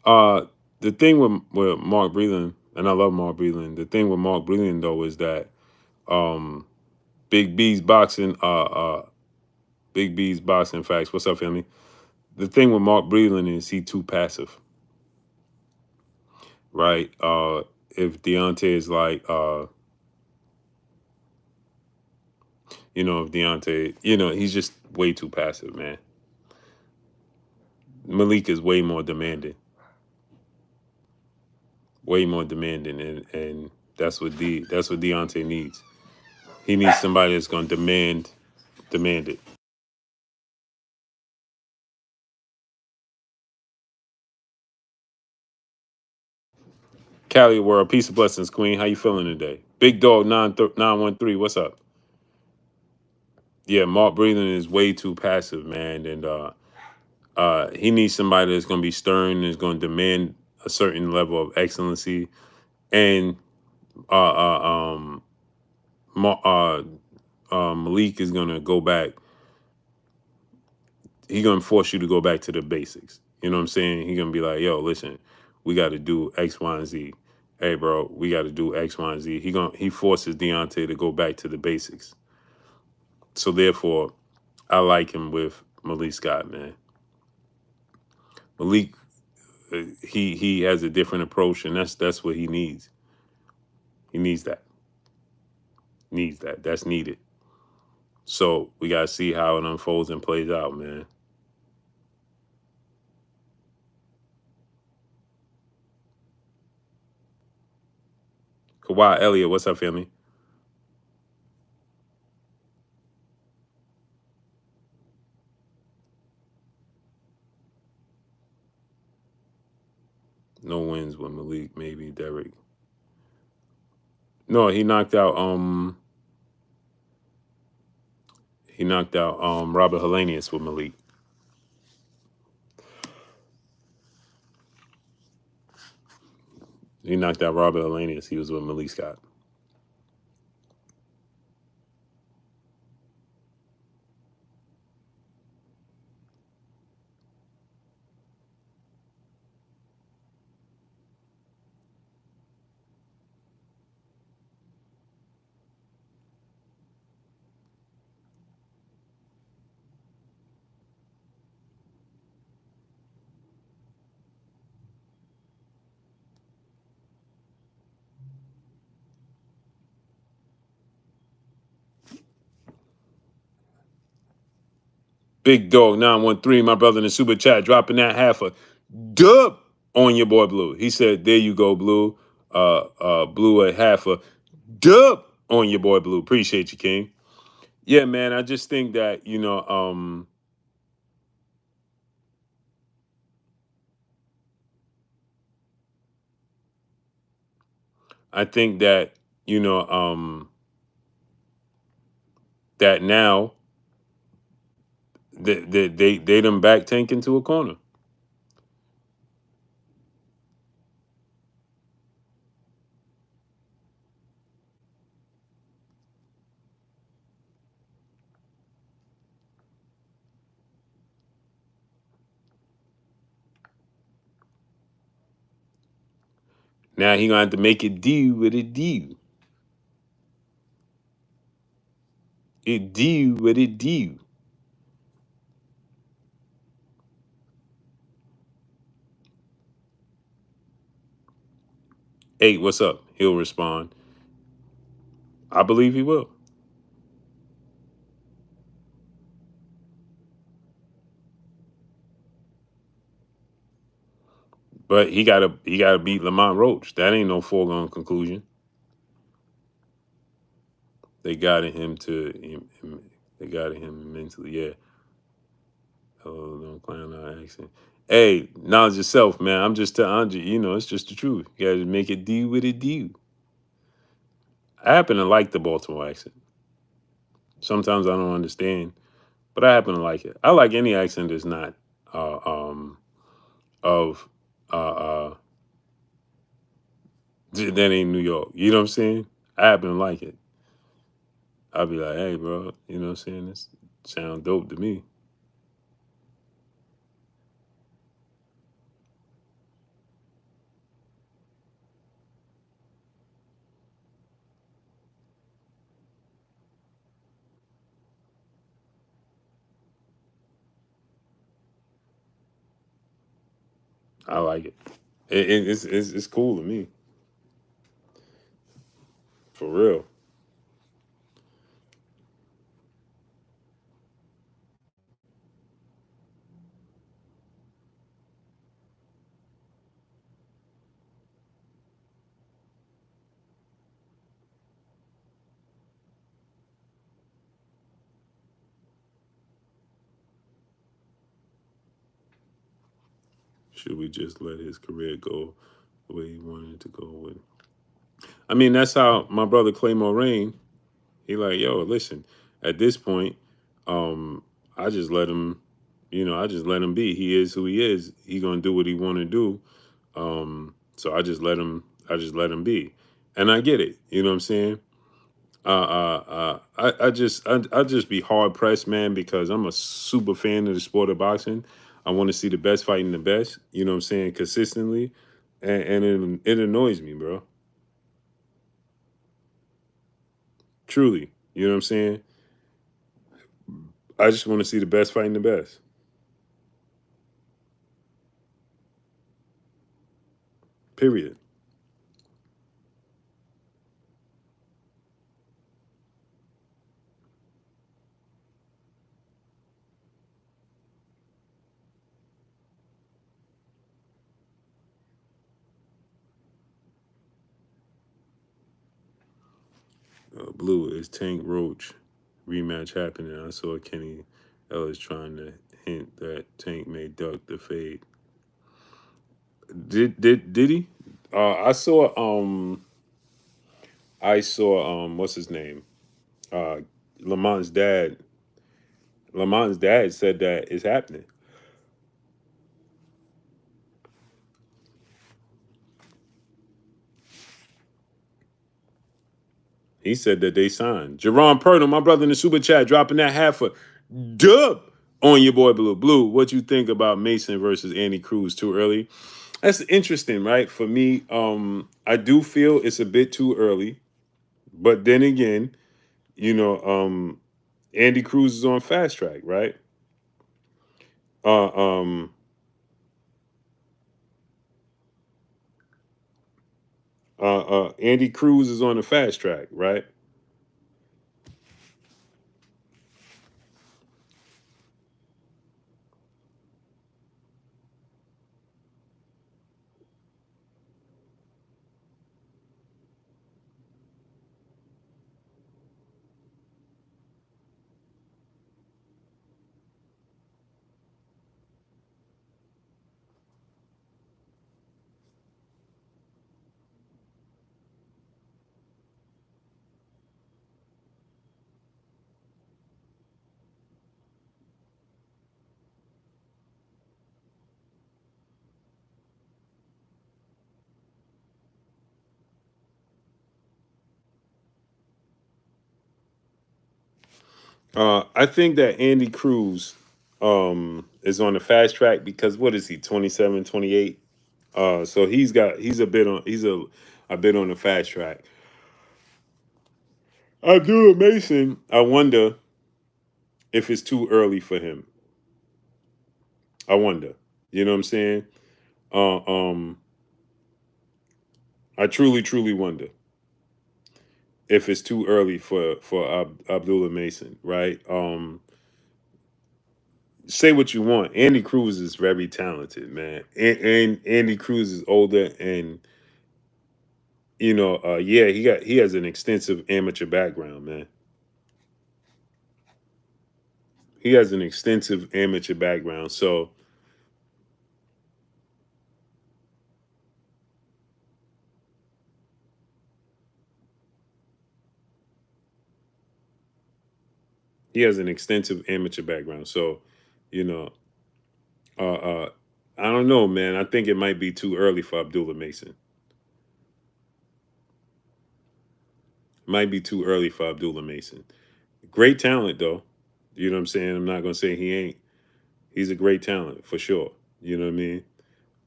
Uh, the thing with Mark Breland, and I love Mark Breland. The thing with Mark Breland though is that um, Big B's boxing, Big B's boxing facts. What's up, family? The thing with Mark Breland is he too passive, right? If Deontay is like, if Deontay, he's just way too passive, man. Malik is way more demanding, and that's what Deontay needs. He needs somebody that's going to demand it. Cali World, peace and blessings, Queen. How you feeling today? Big Dog 913, what's up? Yeah, Mark Breland is way too passive, man, and he needs somebody that's going to be stern, is going to demand a certain level of excellency, and uh, uh, um, Malik is going to go back. He's going to force you to go back to the basics. You know what I'm saying? He's going to be like, yo, listen, we got to do X, Y, and Z. Hey, bro, we got to do X, Y, and Z. He forces Deontay to go back to the basics. So therefore, I like him with Malik Scott, man. Malik, he has a different approach, and that's what he needs. He needs that. Needs that. That's needed. So we gotta see how it unfolds and plays out, man. Kawhi Elliott, what's up, family? No wins with Malik, maybe Derek. No, he knocked out Robert Helenius with Malik. He knocked out Robert Helenius. He was with Malik Scott. Big Dog 913, my brother in the super chat, dropping that half a dub on your boy Blue. He said, there you go, Blue. Blue a half a dub on your boy Blue. Appreciate you, King. Yeah, man. I just think that, I think that, that now they done back tank into a corner. Now he gonna have to make it do what it do. It do what it do. Hey, what's up? He'll respond. I believe he will. But he gotta beat Lamont Roach. That ain't no foregone conclusion. They got him they got him mentally, yeah. Oh, don't clown our accent. Hey, knowledge yourself, man. I'm just it's just the truth. You gotta make it do what it do. I happen to like the Baltimore accent. Sometimes I don't understand, but I happen to like it. I like any accent that's not uh, um, of that ain't New York. You know what I'm saying? I happen to like it. I'll be like, hey, bro, you know what I'm saying? This sound dope to me. I like it. It's cool to me, for real. Should we just let his career go the way he wanted it to go with? I mean, that's how my brother Clay Moraine, he like, yo, listen, at this point, um, I just let him, I just let him be. He is who he is. He gonna do what he want to do. So I just let him be, and I get it. You know what I'm saying? I just be hard pressed, man, because I'm a super fan of the sport of boxing. I want to see the best fighting the best. You know what I'm saying? Consistently, and it annoys me, bro. Truly, you know what I'm saying? I just want to see the best fighting the best. Period. Blue is Tank Roach rematch happening. I saw Kenny Ellis trying to hint that Tank may duck the fade. Did he? I saw what's his name? Uh Lamont's dad. Lamont's dad said that it's happening. He said that they signed. Jerron Purtle, my brother in the super chat, dropping that half a dub on your boy Blue. Blue, what you think about Mason versus Andy Cruz too early? That's interesting, right? For me, I do feel it's a bit too early. But then again, you know, Andy Cruz is on fast track, right? Uh, um, Andy Cruz is on the fast track, right? I think that Andy Cruz is on the fast track because what is he, 27, 28? So he's a bit on the fast track. Abdullah Mason, I wonder if it's too early for him. I wonder. You know what I'm saying? Uh, um, I truly, truly wonder if it's too early for Abdullah Mason, right? Say what you want. Andy Cruz is very talented, man, and Andy Cruz is older, and yeah, he has an extensive amateur background, man. He has an extensive amateur background, so he has an extensive amateur background. So, you know, Uh, I don't know, man. I think it might be too early for Abdullah Mason. Might be too early for Abdullah Mason. Great talent, though. You know what I'm saying? I'm not gonna say he ain't. He's a great talent for sure. You know what I mean?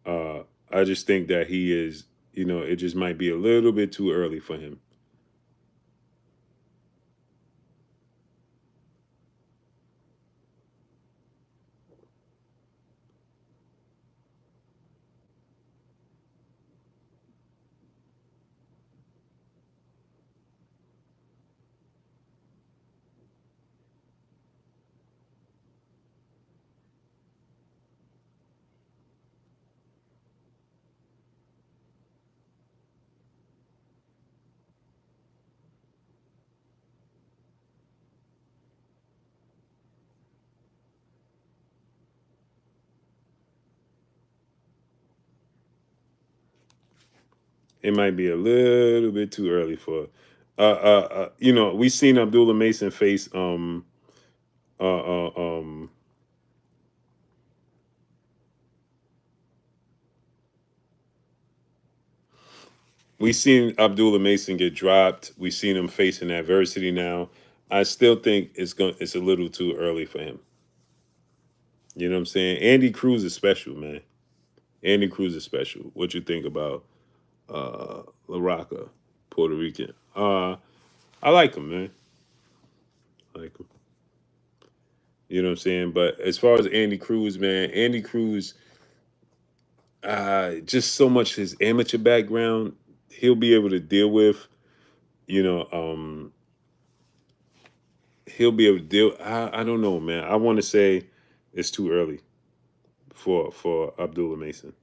Uh, I just think that he is. You know, it just might be a little bit too early for him. It might be a little bit too early for. You know, we seen Abdullah Mason face uh, uh, um, we seen Abdullah Mason get dropped. We seen him facing adversity now. I still think it's a little too early for him. You know what I'm saying? Andy Cruz is special, man. Andy Cruz is special. What you think about La Rocca, Puerto Rican? I like him, man. I like him. You know what I'm saying? But as far as Andy Cruz, man, Andy Cruz, just so much his amateur background, he'll be able to deal with. You know, he'll be able to deal. I don't know, man. I want to say it's too early for Abdullah Mason.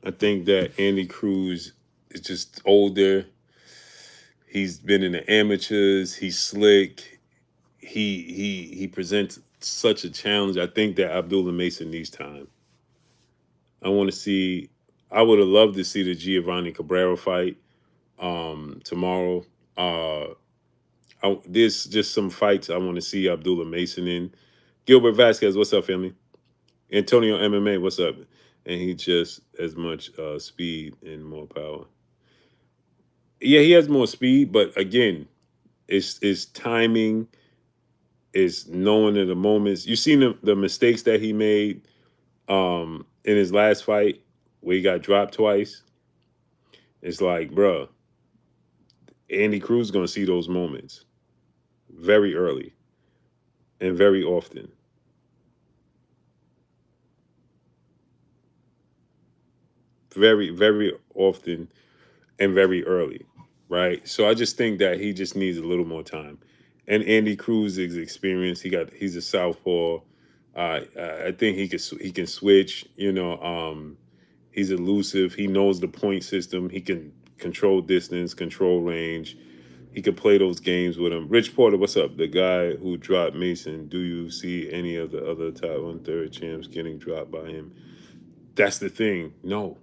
I think that Andy Cruz is just older. He's been in the amateurs. He's slick. He presents such a challenge. I think that Abdullah Mason needs time. I want to see. I would have loved to see the Giovanni Cabrera fight tomorrow. There's just some fights I want to see Abdullah Mason in. Gilbert Vasquez, what's up, family? Antonio MMA, what's up? And he just as much speed and more power. Yeah, he has more speed, but again, it's timing, it's knowing in the moments. You seen the mistakes that he made in his last fight where he got dropped twice. It's like, bruh, Andy Cruz is gonna see those moments very early and very often. Very, very often and very early, right? So I just think that he just needs a little more time. And Andy Cruz's experience, he's a southpaw. I think he can switch. You know, he's elusive. He knows the point system. He can control distance, control range. He could play those games with him. Rich Porter, what's up? The guy who dropped Mason. Do you see any of the other top 1/3 champs getting dropped by him? That's the thing. No,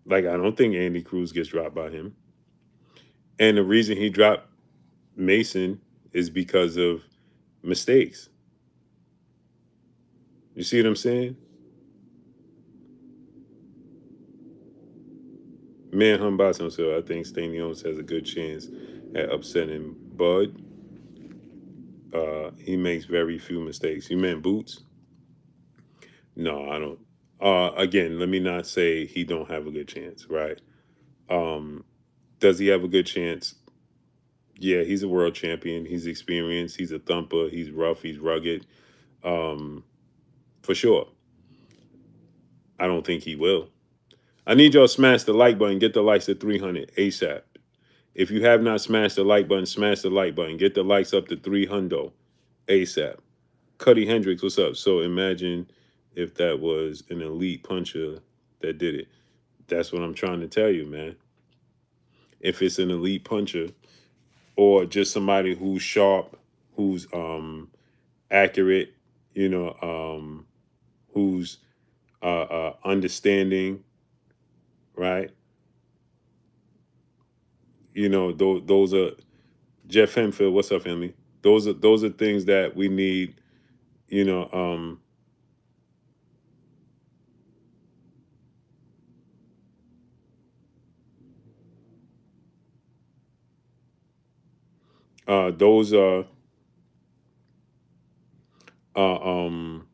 like I don't think Andy Cruz gets dropped by him. And the reason he dropped Mason is because of mistakes. You see what I'm saying? Man Humbats himself, I think Stanios has a good chance at upsetting Bud. He makes very few mistakes. You meant Boots? No, I don't. Again, let me not say he don't have a good chance, right? Um, does he have a good chance? Yeah, he's a world champion. He's experienced. He's a thumper. He's rough. He's rugged. Um, for sure. I don't think he will. I need y'all to smash the like button. Get the likes to 300 ASAP. If you have not smashed the like button, smash the like button. Get the likes up to 300 ASAP. Cuddy Hendricks, what's up? So imagine if that was an elite puncher that did it. That's what I'm trying to tell you, man. If it's an elite puncher or just somebody who's sharp, who's accurate, you know, who's understanding, right? You know, those are Jeff Hemphill. What's up, family? Those are things that we need. You know, those are uh, um,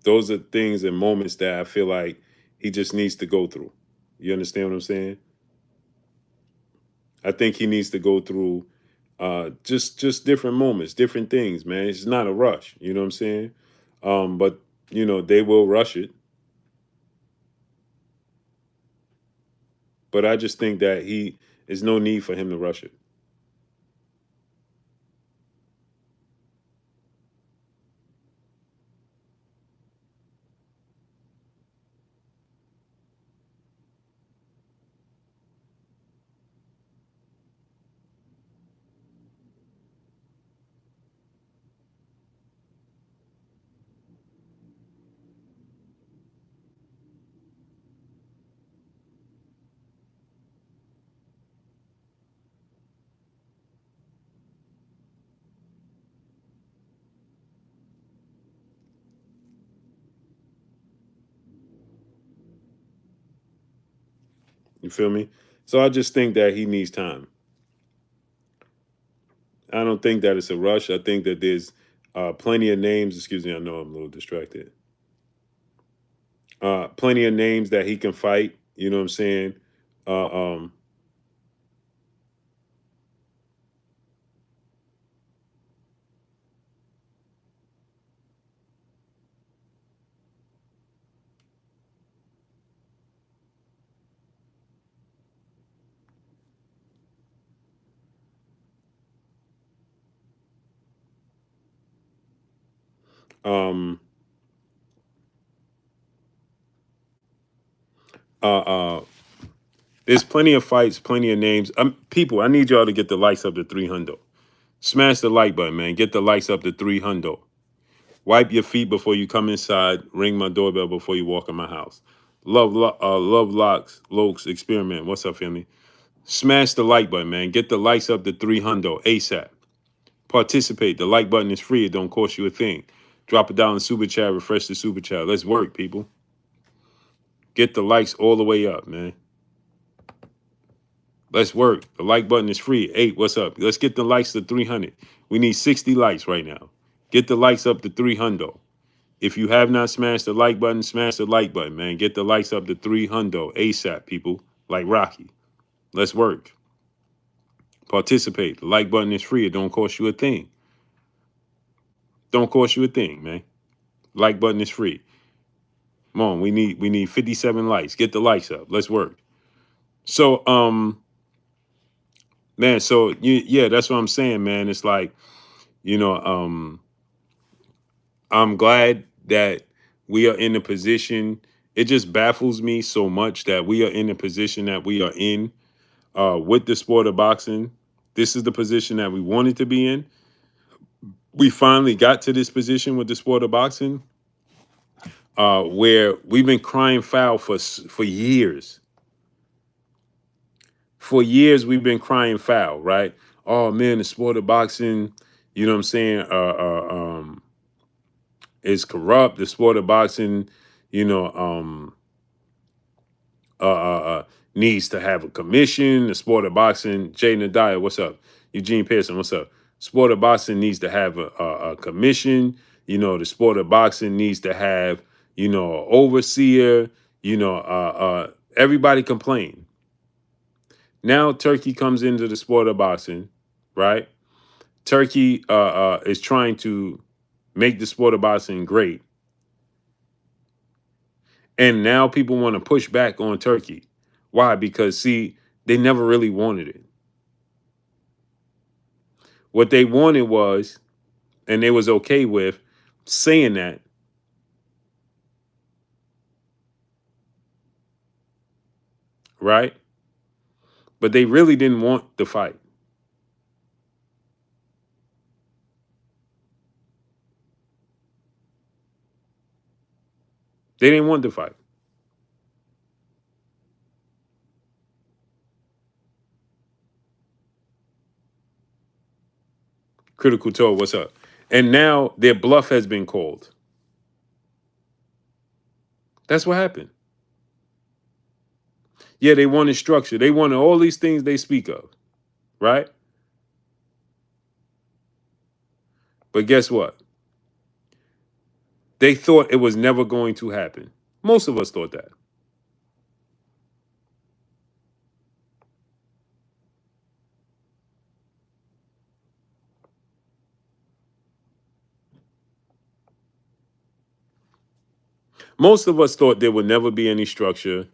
those are things and moments that I feel like he just needs to go through. You understand what I'm saying? I think he needs to go through just different moments, different things, man. It's not a rush. You know what I'm saying? But you know they will rush it. But I just think that he there's no need for him to rush it. You feel me? So I just think that he needs time. I don't think that it's a rush. I think that there's plenty of names. Excuse me, I know I'm a little distracted. Plenty of names that he can fight. You know what I'm saying? Uh, um, um, uh, uh, there's plenty of fights, plenty of names. People, I need y'all to get the likes up to 300. Smash the like button, man. Get the likes up to 300. Wipe your feet before you come inside. Ring my doorbell before you walk in my house. Love locks, Lokes experiment. What's up, family? Smash the like button, man. Get the likes up to 300 ASAP. Participate. The like button is free. It don't cost you a thing. Drop it down in the super chat. Refresh the super chat. Let's work, people. Get the likes all the way up, man. Let's work. The like button is free. Hey, what's up? Let's get the likes to 300. We need 60 likes right now. Get the likes up to 300. If you have not smashed the like button, smash the like button, man. Get the likes up to 300 ASAP, people. Like Rocky. Let's work. Participate. The like button is free. It don't cost you a thing. Don't cost you a thing, man. Like button is free. Come on, we need 57 likes. Get the likes up. Let's work. So, man, so yeah, that's what I'm saying, man. It's like, you know, I'm glad that we are in the position. It just baffles me so much that we are in the position that we are in with the sport of boxing. This is the position that we wanted to be in. We finally got to this position with the sport of boxing, where we've been crying foul for years. For years, we've been crying foul, right? Oh man, the sport of boxing, you know what I'm saying, is corrupt. The sport of boxing, you know, uh, uh, uh, needs to have a commission. The sport of boxing, Jay Nadia, what's up? Eugene Pearson, what's up? Sport of boxing needs to have a commission. You know, the sport of boxing needs to have, you know, an overseer. You know, everybody complain. Now Turkey comes into the sport of boxing, right? Turkey is trying to make the sport of boxing great. And now people want to push back on Turkey. Why? Because, see, they never really wanted it. What they wanted was, and they was okay with saying that, right? But they really didn't want the fight. They didn't want the fight. Critical Toe, what's up? And now their bluff has been called. That's what happened. Yeah, they wanted structure. They wanted all these things they speak of, right? But guess what? They thought it was never going to happen. Most of us thought that. Most of us thought there would never be any structure.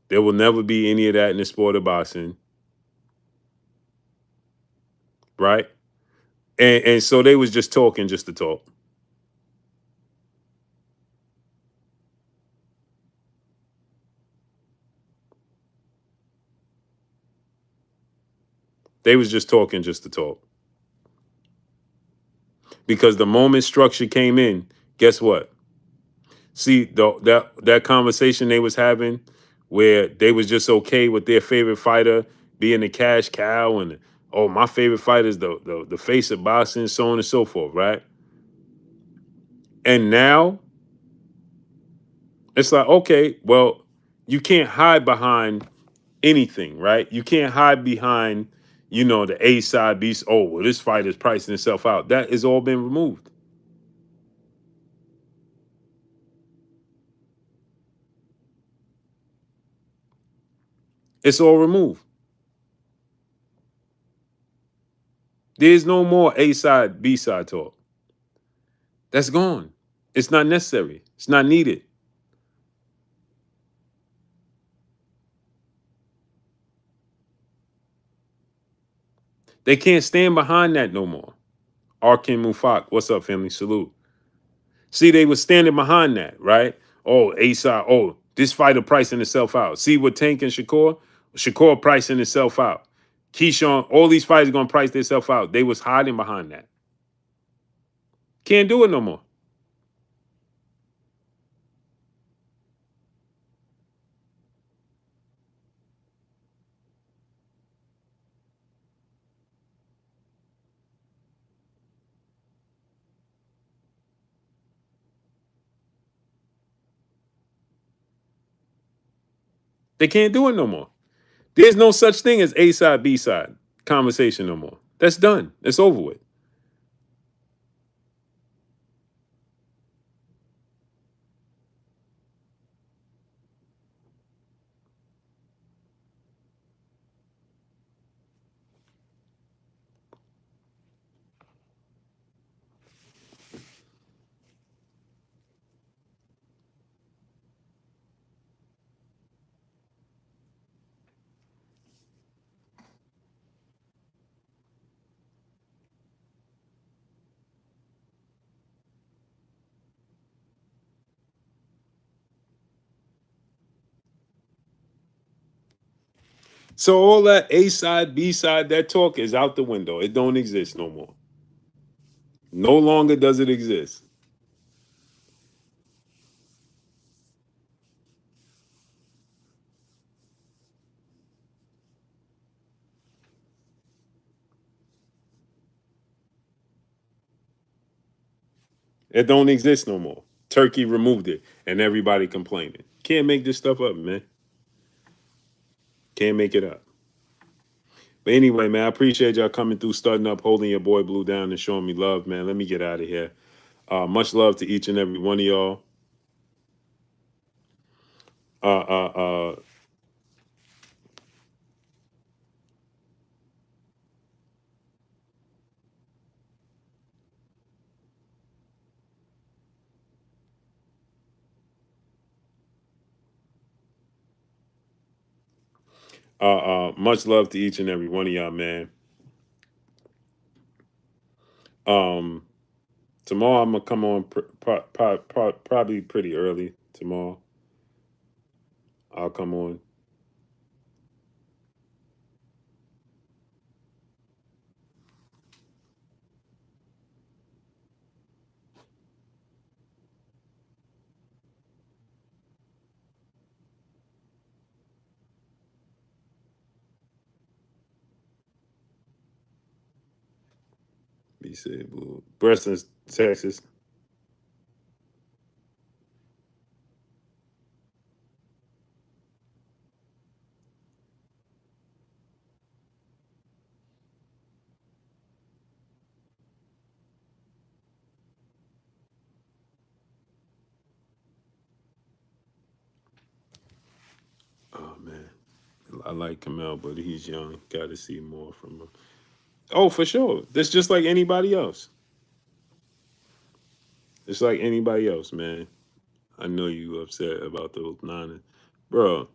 There will never be any of that in the sport of boxing, right? And so they was just talking just to talk. They was just talking just to talk. Because the moment structure came in, guess what? See, that conversation they was having where they was just okay with their favorite fighter being the cash cow and oh, my favorite fighter is the face of boxing, so on and so forth, right? And now it's like, okay, well, you can't hide behind anything, right? You can't hide behind, the A side, B. Oh, well, this fight is pricing itself out. That has all been removed. It's all removed. There's no more A side, B side talk. That's gone. It's not necessary. It's not needed. They can't stand behind that no more. Arkin Mufak, what's up, family? Salute. See, they were standing behind that, right? Oh, A side. Oh, this fighter pricing itself out. See what Tank and Shakur? Shakur pricing itself out. Keyshawn, all these fighters gonna price themselves out. They was hiding behind that. Can't do it no more. They can't do it no more. There's no such thing as A side, B side conversation no more. That's done. It's over with. So all that A side, B side, that talk is out the window. It don't exist no more. No longer does it exist. It don't exist no more. Turkey removed it, and everybody complaining. Can't make this stuff up, man. Can't make it up. But anyway, man, I appreciate y'all coming through, starting up, holding your boy Blue down, and showing me love, man. Let me get out of here. Much love to each and every one of y'all. Uh, uh, much love to each and every one of y'all, man. Um, Tomorrow I'm gonna come on probably pretty early tomorrow. I'll come on. He said, "Blue Preston, Texas." Oh man, I like Kamel, but he's young. Got to see more from him. Oh, for sure. That's just like anybody else. It's like anybody else, man. I know you upset about those Niners, bro.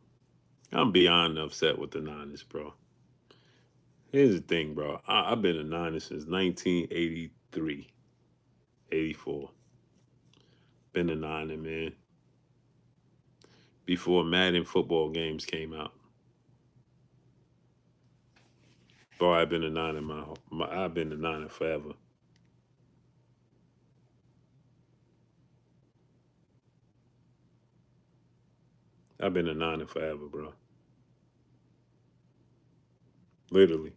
I'm beyond upset with the Niners, bro. Here's the thing, bro. I've been a Niners since 1983, 84. Been a Niner, man. Before Madden football games came out. Bro, I've been a Niner I've been a Niner forever. I've been a Niner forever, bro. Literally.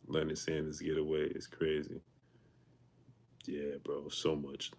Leonard Sanders get away is crazy. Yeah, bro. So much.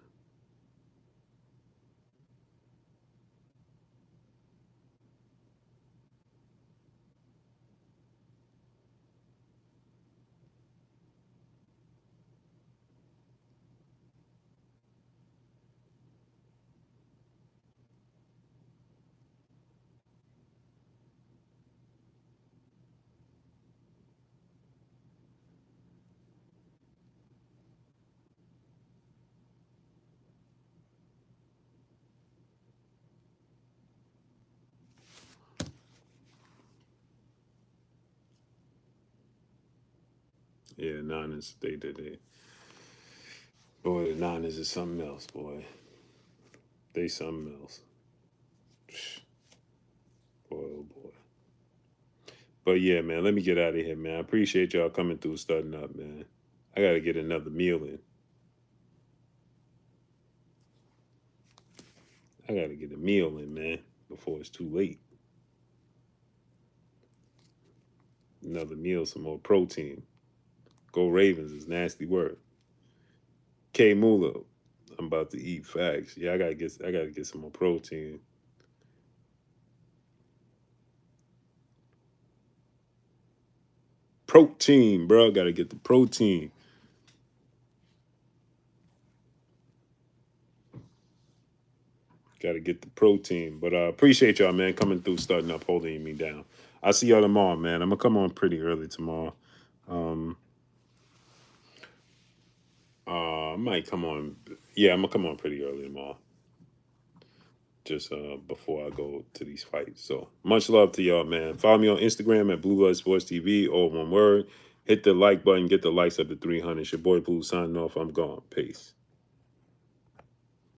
Yeah, Niners, they did it. Boy, the Niners is something else, boy. They something else. Boy, oh boy. But yeah, man, let me get out of here, man. I appreciate y'all coming through, starting up, man. I gotta get another meal in. I gotta get a meal in, man, before it's too late. Another meal, some more protein. Go Ravens is nasty work. K Mula, I'm about to eat facts. Yeah, I gotta get some more protein. Protein, bro. Gotta get the protein. Gotta get the protein. But appreciate y'all, man, coming through, starting up, holding me down. I'll see y'all tomorrow, man. I'm gonna come on pretty early tomorrow. Um, I might come on. Yeah, I'm gonna come on pretty early tomorrow. Just before I go to these fights. So much love to y'all, man. Follow me on Instagram at Blue Blood Sports TV, all one word. Hit the like button, get the likes up to 300. It's your boy Blue signing off. I'm gone. Peace.